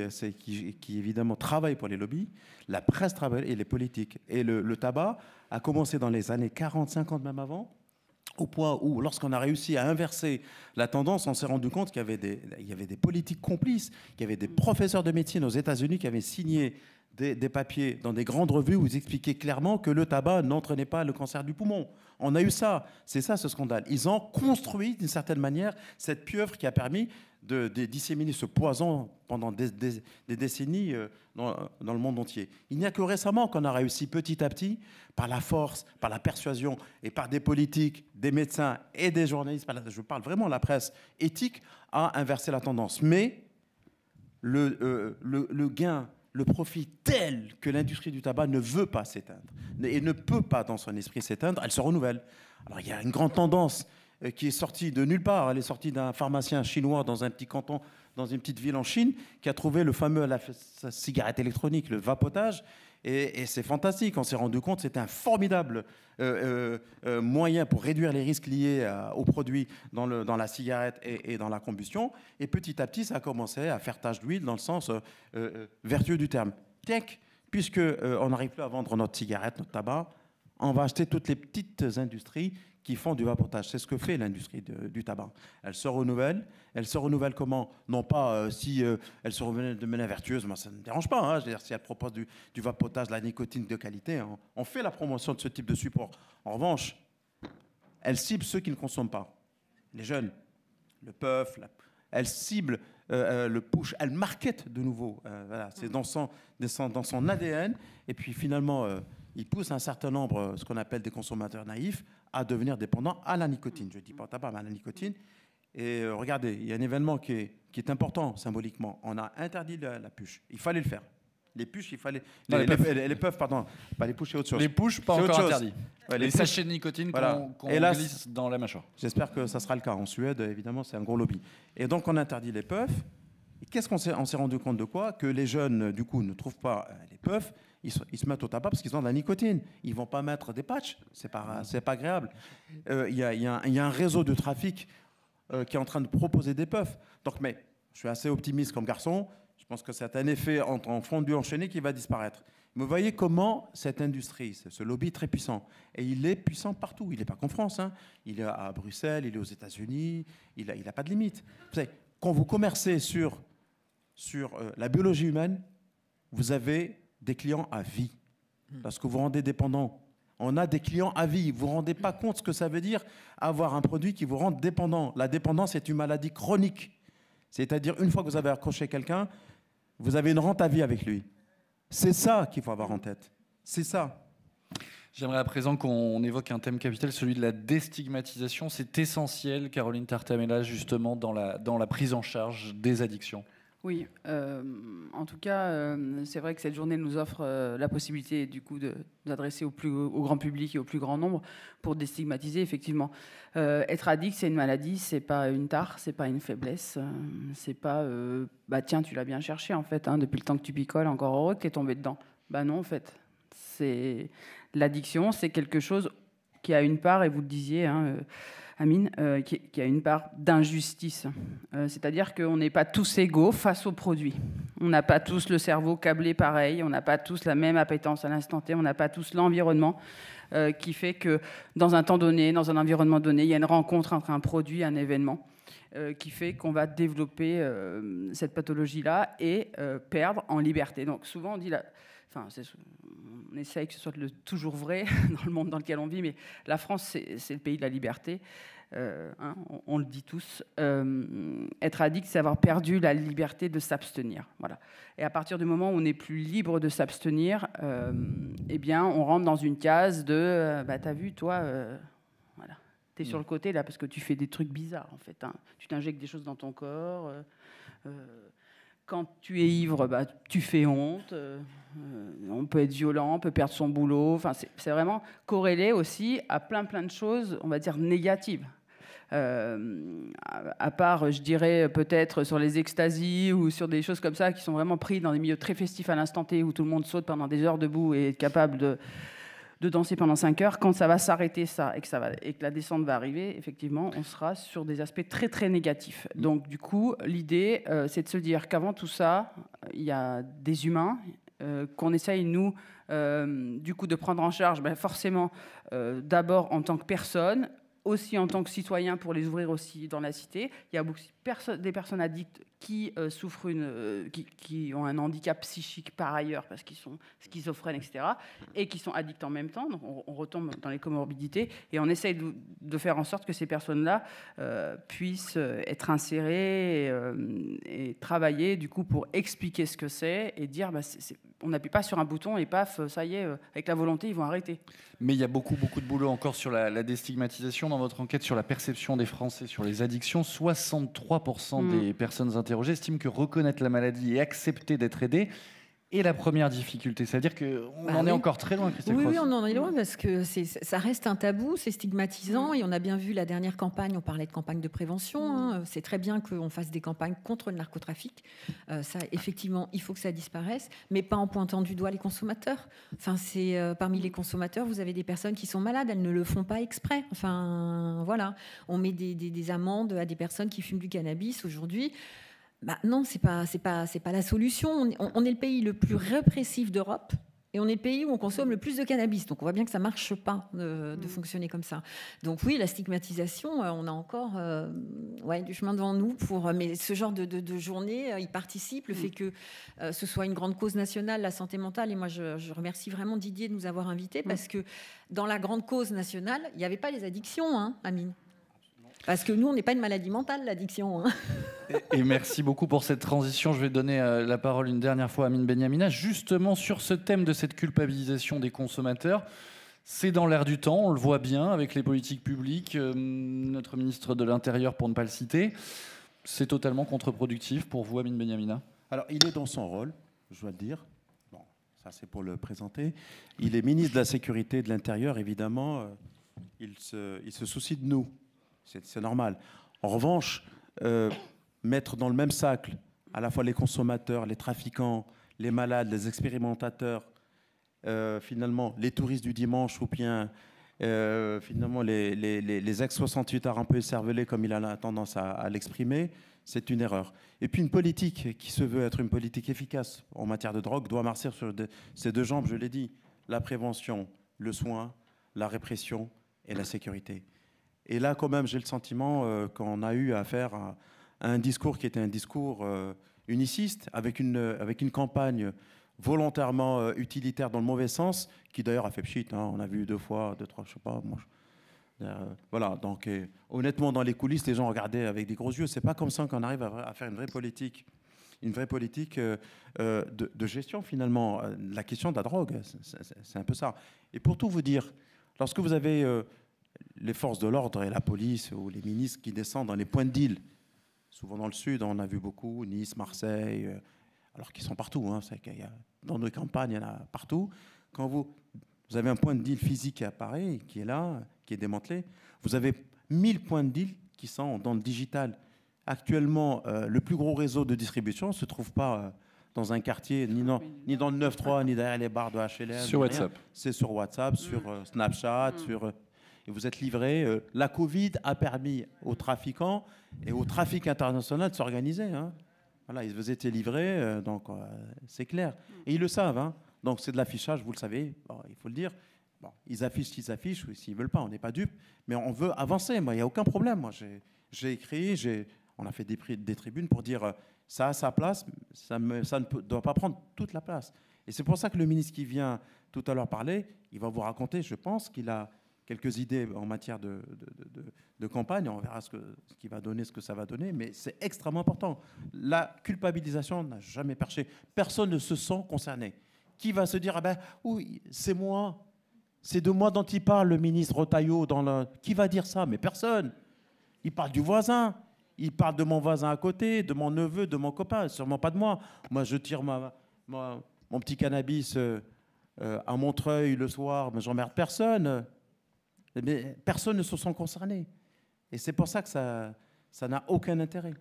évidemment travaillent pour les lobbies, la presse travaille et les politiques. Et le tabac a commencé dans les années 40, 50, même avant, au point où, lorsqu'on a réussi à inverser la tendance, on s'est rendu compte qu'il y avait des politiques complices, qu'il y avait des professeurs de médecine aux États-Unis qui avaient signé des papiers dans des grandes revues où ils expliquaient clairement que le tabac n'entraînait pas le cancer du poumon. On a eu ça. C'est ça, ce scandale. Ils ont construit, d'une certaine manière, cette pieuvre qui a permis de disséminer ce poison pendant des décennies dans le monde entier. Il n'y a que récemment qu'on a réussi petit à petit, par la force, par la persuasion et par des politiques, des médecins et des journalistes, je parle vraiment de la presse éthique, à inverser la tendance. Mais le gain, le profit tel que l'industrie du tabac ne veut pas s'éteindre et ne peut pas dans son esprit s'éteindre, elle se renouvelle. Alors il y a une grande tendance qui est sortie de nulle part. Elle est sortie d'un pharmacien chinois dans un petit canton, dans une petite ville en Chine, qui a trouvé le fameux la cigarette électronique, le vapotage. Et c'est fantastique. On s'est rendu compte que c'était un formidable moyen pour réduire les risques liés aux produits dans la cigarette et dans la combustion. Et petit à petit, ça a commencé à faire tache d'huile dans le sens vertueux du terme. Tech, puisqu'on n'arrive plus à vendre notre cigarette, notre tabac, on va acheter toutes les petites industries qui font du vapotage. C'est ce que fait l'industrie du tabac. Elle se renouvelle. Elle se renouvelle comment? Non pas si elle se renouvelle de manière vertueuse, moi ça ne me dérange pas. Hein. Je veux dire, si elle propose du vapotage, de la nicotine de qualité, hein, on fait la promotion de ce type de support. En revanche, elle cible ceux qui ne consomment pas. Les jeunes, le puff, elle cible le push, elle market de nouveau. Voilà, c'est dans son ADN. Et puis finalement, il pousse un certain nombre, ce qu'on appelle des consommateurs naïfs, à devenir dépendants à la nicotine. Je ne dis pas au tabac, mais à la nicotine. Et regardez, il y a un événement qui est important symboliquement. On a interdit la push. Il fallait le faire. Les push, il fallait... Les puffs, pardon. Pas les push, c'est autre chose.
Les push, pas encore interdits.
Ouais,
les sachets de nicotine qu'on glisse dans la mâchoire.
J'espère que ça sera le cas. En Suède, évidemment, c'est un gros lobby. Et donc, on interdit les puffs. Et qu'est-ce qu'on s'est rendu compte de quoi? Que les jeunes, du coup, ne trouvent pas les puffs. Ils se mettent au tabac parce qu'ils ont de la nicotine. Ils ne vont pas mettre des patchs. C'est pas agréable. Il y a un réseau de trafic qui est en train de proposer des puffs. Donc, mais je suis assez optimiste comme garçon. Je pense que c'est un effet en fondu enchaîné qui va disparaître. Mais vous voyez comment cette industrie, ce lobby est très puissant. Et il est puissant partout. Il n'est pas qu'en France. Hein. Il est à Bruxelles, il est aux États-Unis. Il n'a pas de limite. Vous savez, quand vous commercez sur la biologie humaine, vous avez des clients à vie. Parce que vous rendez dépendant. On a des clients à vie. Vous ne vous rendez pas compte ce que ça veut dire avoir un produit qui vous rend dépendant. La dépendance est une maladie chronique. C'est-à-dire, une fois que vous avez accroché quelqu'un, vous avez une rente à vie avec lui. C'est ça qu'il faut avoir en tête. C'est ça.
J'aimerais à présent qu'on évoque un thème capital, celui de la déstigmatisation. C'est essentiel, Caroline Tartamella, justement, dans la prise en charge des addictions.
Oui, en tout cas, c'est vrai que cette journée nous offre la possibilité du coup de nous adresser au grand public et au plus grand nombre pour déstigmatiser effectivement. Être addict, c'est une maladie, c'est pas une tare, c'est pas une faiblesse, c'est pas bah tiens tu l'as bien cherché en fait, hein, depuis le temps que tu picoles, encore heureux que t'es tombé dedans. Bah non en fait, c'est l'addiction, c'est quelque chose qui a une part, et vous le disiez, hein, Amine, qui a une part d'injustice. C'est-à-dire qu'on n'est pas tous égaux face aux produits. On n'a pas tous le cerveau câblé pareil, on n'a pas tous la même appétence à l'instant T, on n'a pas tous l'environnement qui fait que dans un temps donné, dans un environnement donné, il y a une rencontre entre un produit et un événement qui fait qu'on va développer cette pathologie-là et perdre en liberté. Donc souvent on dit... on essaye que ce soit toujours vrai dans le monde dans lequel on vit, mais la France, c'est le pays de la liberté. Hein, on le dit tous. Être addict, c'est avoir perdu la liberté de s'abstenir. Voilà. Et à partir du moment où on n'est plus libre de s'abstenir, eh bien, on rentre dans une case de t'as vu, toi, voilà, t'es sur le côté là parce que tu fais des trucs bizarres en fait. Hein. Tu t'injectes des choses dans ton corps. Quand tu es ivre, tu fais honte. On peut être violent, on peut perdre son boulot. Enfin, c'est vraiment corrélé aussi à plein de choses, on va dire, négatives. À part, je dirais, peut-être sur les extasies ou sur des choses comme ça qui sont vraiment prises dans des milieux très festifs à l'instant T où tout le monde saute pendant des heures debout et est capable de danser pendant 5 heures. Quand ça va s'arrêter, ça, et que la descente va arriver, effectivement, on sera sur des aspects très, très négatifs. Donc, du coup, l'idée, c'est de se dire qu'avant tout ça, il y a des humains qu'on essaye, nous, du coup, de prendre en charge, forcément, d'abord en tant que personne, aussi en tant que citoyen pour les ouvrir aussi dans la cité. Il y a beaucoup des personnes addictes qui souffrent qui ont un handicap psychique par ailleurs parce qu'ils sont schizophrènes, etc. et qui sont addicts en même temps. Donc on retombe dans les comorbidités et on essaye de faire en sorte que ces personnes-là puissent être insérées et travailler du coup pour expliquer ce que c'est et dire on n'appuie pas sur un bouton et paf, ça y est, avec la volonté, ils vont arrêter.
Mais il y a beaucoup de boulot encore sur la déstigmatisation. Dans votre enquête sur la perception des Français sur les addictions, 63% des personnes interrogées estiment que reconnaître la maladie et accepter d'être aidé est la première difficulté. C'est-à-dire qu'on en est encore très loin, Christelle Cross.
Oui, on en est loin parce que ça reste un tabou, c'est stigmatisant. Et on a bien vu la dernière campagne, on parlait de campagne de prévention. C'est très bien qu'on fasse des campagnes contre le narcotrafic. Ça, effectivement, il faut que ça disparaisse, mais pas en pointant du doigt les consommateurs. Enfin, parmi les consommateurs, vous avez des personnes qui sont malades, elles ne le font pas exprès. Enfin, voilà. On met des amendes à des personnes qui fument du cannabis aujourd'hui. Non, c'est pas la solution. On est le pays le plus répressif d'Europe et on est le pays où on consomme le plus de cannabis. Donc on voit bien que ça marche pas de fonctionner comme ça. Donc oui, la stigmatisation, on a encore du chemin devant nous mais ce genre de journée, il participe. Le fait que ce soit une grande cause nationale, la santé mentale. Et moi, je remercie vraiment Didier de nous avoir invités parce que dans la grande cause nationale, il n'y avait pas les addictions, Amine. Parce que nous, on n'est pas une maladie mentale, l'addiction.
Et merci beaucoup pour cette transition. Je vais donner la parole une dernière fois à Amine Benyamina, justement sur ce thème de cette culpabilisation des consommateurs. C'est dans l'air du temps, on le voit bien avec les politiques publiques. Notre ministre de l'Intérieur, pour ne pas le citer, c'est totalement contre-productif pour vous, Amine Benyamina.
Alors, il est dans son rôle, je dois le dire. Bon, ça, c'est pour le présenter. Il est ministre de la Sécurité et de l'Intérieur, évidemment. Il se soucie de nous. C'est normal. En revanche, mettre dans le même sac à la fois les consommateurs, les trafiquants, les malades, les expérimentateurs, finalement les touristes du dimanche ou bien finalement les ex-68 arts un peu écervelés comme il a tendance à l'exprimer, c'est une erreur. Et puis une politique qui se veut être une politique efficace en matière de drogue doit marcher sur ces deux jambes, je l'ai dit, la prévention, le soin, la répression et la sécurité. Et là, quand même, j'ai le sentiment qu'on a eu affaire à un discours qui était un discours uniciste, avec une campagne volontairement utilitaire dans le mauvais sens, qui d'ailleurs a fait pchit. On a vu 2 fois, 2, 3, je sais pas. Voilà. Donc, honnêtement, dans les coulisses, les gens regardaient avec des gros yeux. C'est pas comme ça qu'on arrive à faire une vraie politique de gestion finalement. La question de la drogue, c'est un peu ça. Et pour tout vous dire, lorsque vous avez les forces de l'ordre et la police ou les ministres qui descendent dans les points de deal, souvent dans le sud, on a vu beaucoup, Nice, Marseille, alors qu'ils sont partout. Dans nos campagnes, il y en a partout. Quand vous avez un point de deal physique qui apparaît, qui est là, qui est démantelé, vous avez 1000 points de deal qui sont dans le digital. Actuellement, le plus gros réseau de distribution ne se trouve pas dans un quartier, ni dans le 9-3, ni derrière les bars de HLM.
Sur WhatsApp.
C'est sur WhatsApp, sur Snapchat, et vous êtes livrés. La Covid a permis aux trafiquants et au trafic international de s'organiser. Voilà, vous étaient livrés, donc c'est clair. Et ils le savent. Donc c'est de l'affichage, vous le savez, il faut le dire. Bon, ils affichent ce qu'ils affichent, ou s'ils ne veulent pas, on n'est pas dupes. Mais on veut avancer, moi, il n'y a aucun problème. Moi, j'ai écrit, on a fait des tribunes pour dire ça a sa place, ça ne doit pas prendre toute la place. Et c'est pour ça que le ministre qui vient tout à l'heure parler, il va vous raconter, je pense qu'il a quelques idées en matière de campagne. On verra ce qu'il va donner, ce que ça va donner, mais c'est extrêmement important. La culpabilisation n'a jamais perché. Personne ne se sent concerné. Qui va se dire, oui, c'est moi, c'est de moi dont il parle, le ministre Retailleau. Qui va dire ça? Mais personne. Il parle du voisin. Il parle de mon voisin à côté, de mon neveu, de mon copain, sûrement pas de moi. Moi, je tire mon petit cannabis à Montreuil le soir, mais j'emmerde personne. Mais personne ne se sent concerné. Et c'est pour ça que ça n'a aucun intérêt.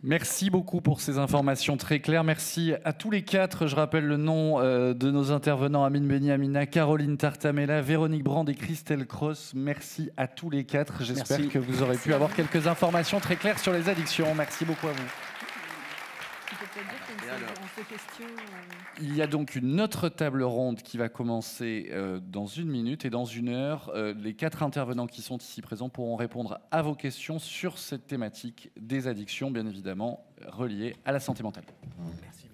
Merci beaucoup pour ces informations très claires. Merci à tous les 4. Je rappelle le nom de nos intervenants, Amine Benyamina, Caroline Tartamella, Véronique Brand et Christelle Cross. Merci à tous les 4. J'espère que vous aurez pu avoir quelques informations très claires sur les addictions. Merci beaucoup à vous.
C'est-à-dire qu'on
Et alors
se questionne.
Il y a donc une autre table ronde qui va commencer dans 1 minute et dans 1 heure. Les 4 intervenants qui sont ici présents pourront répondre à vos questions sur cette thématique des addictions, bien évidemment reliées à la santé mentale.
Merci.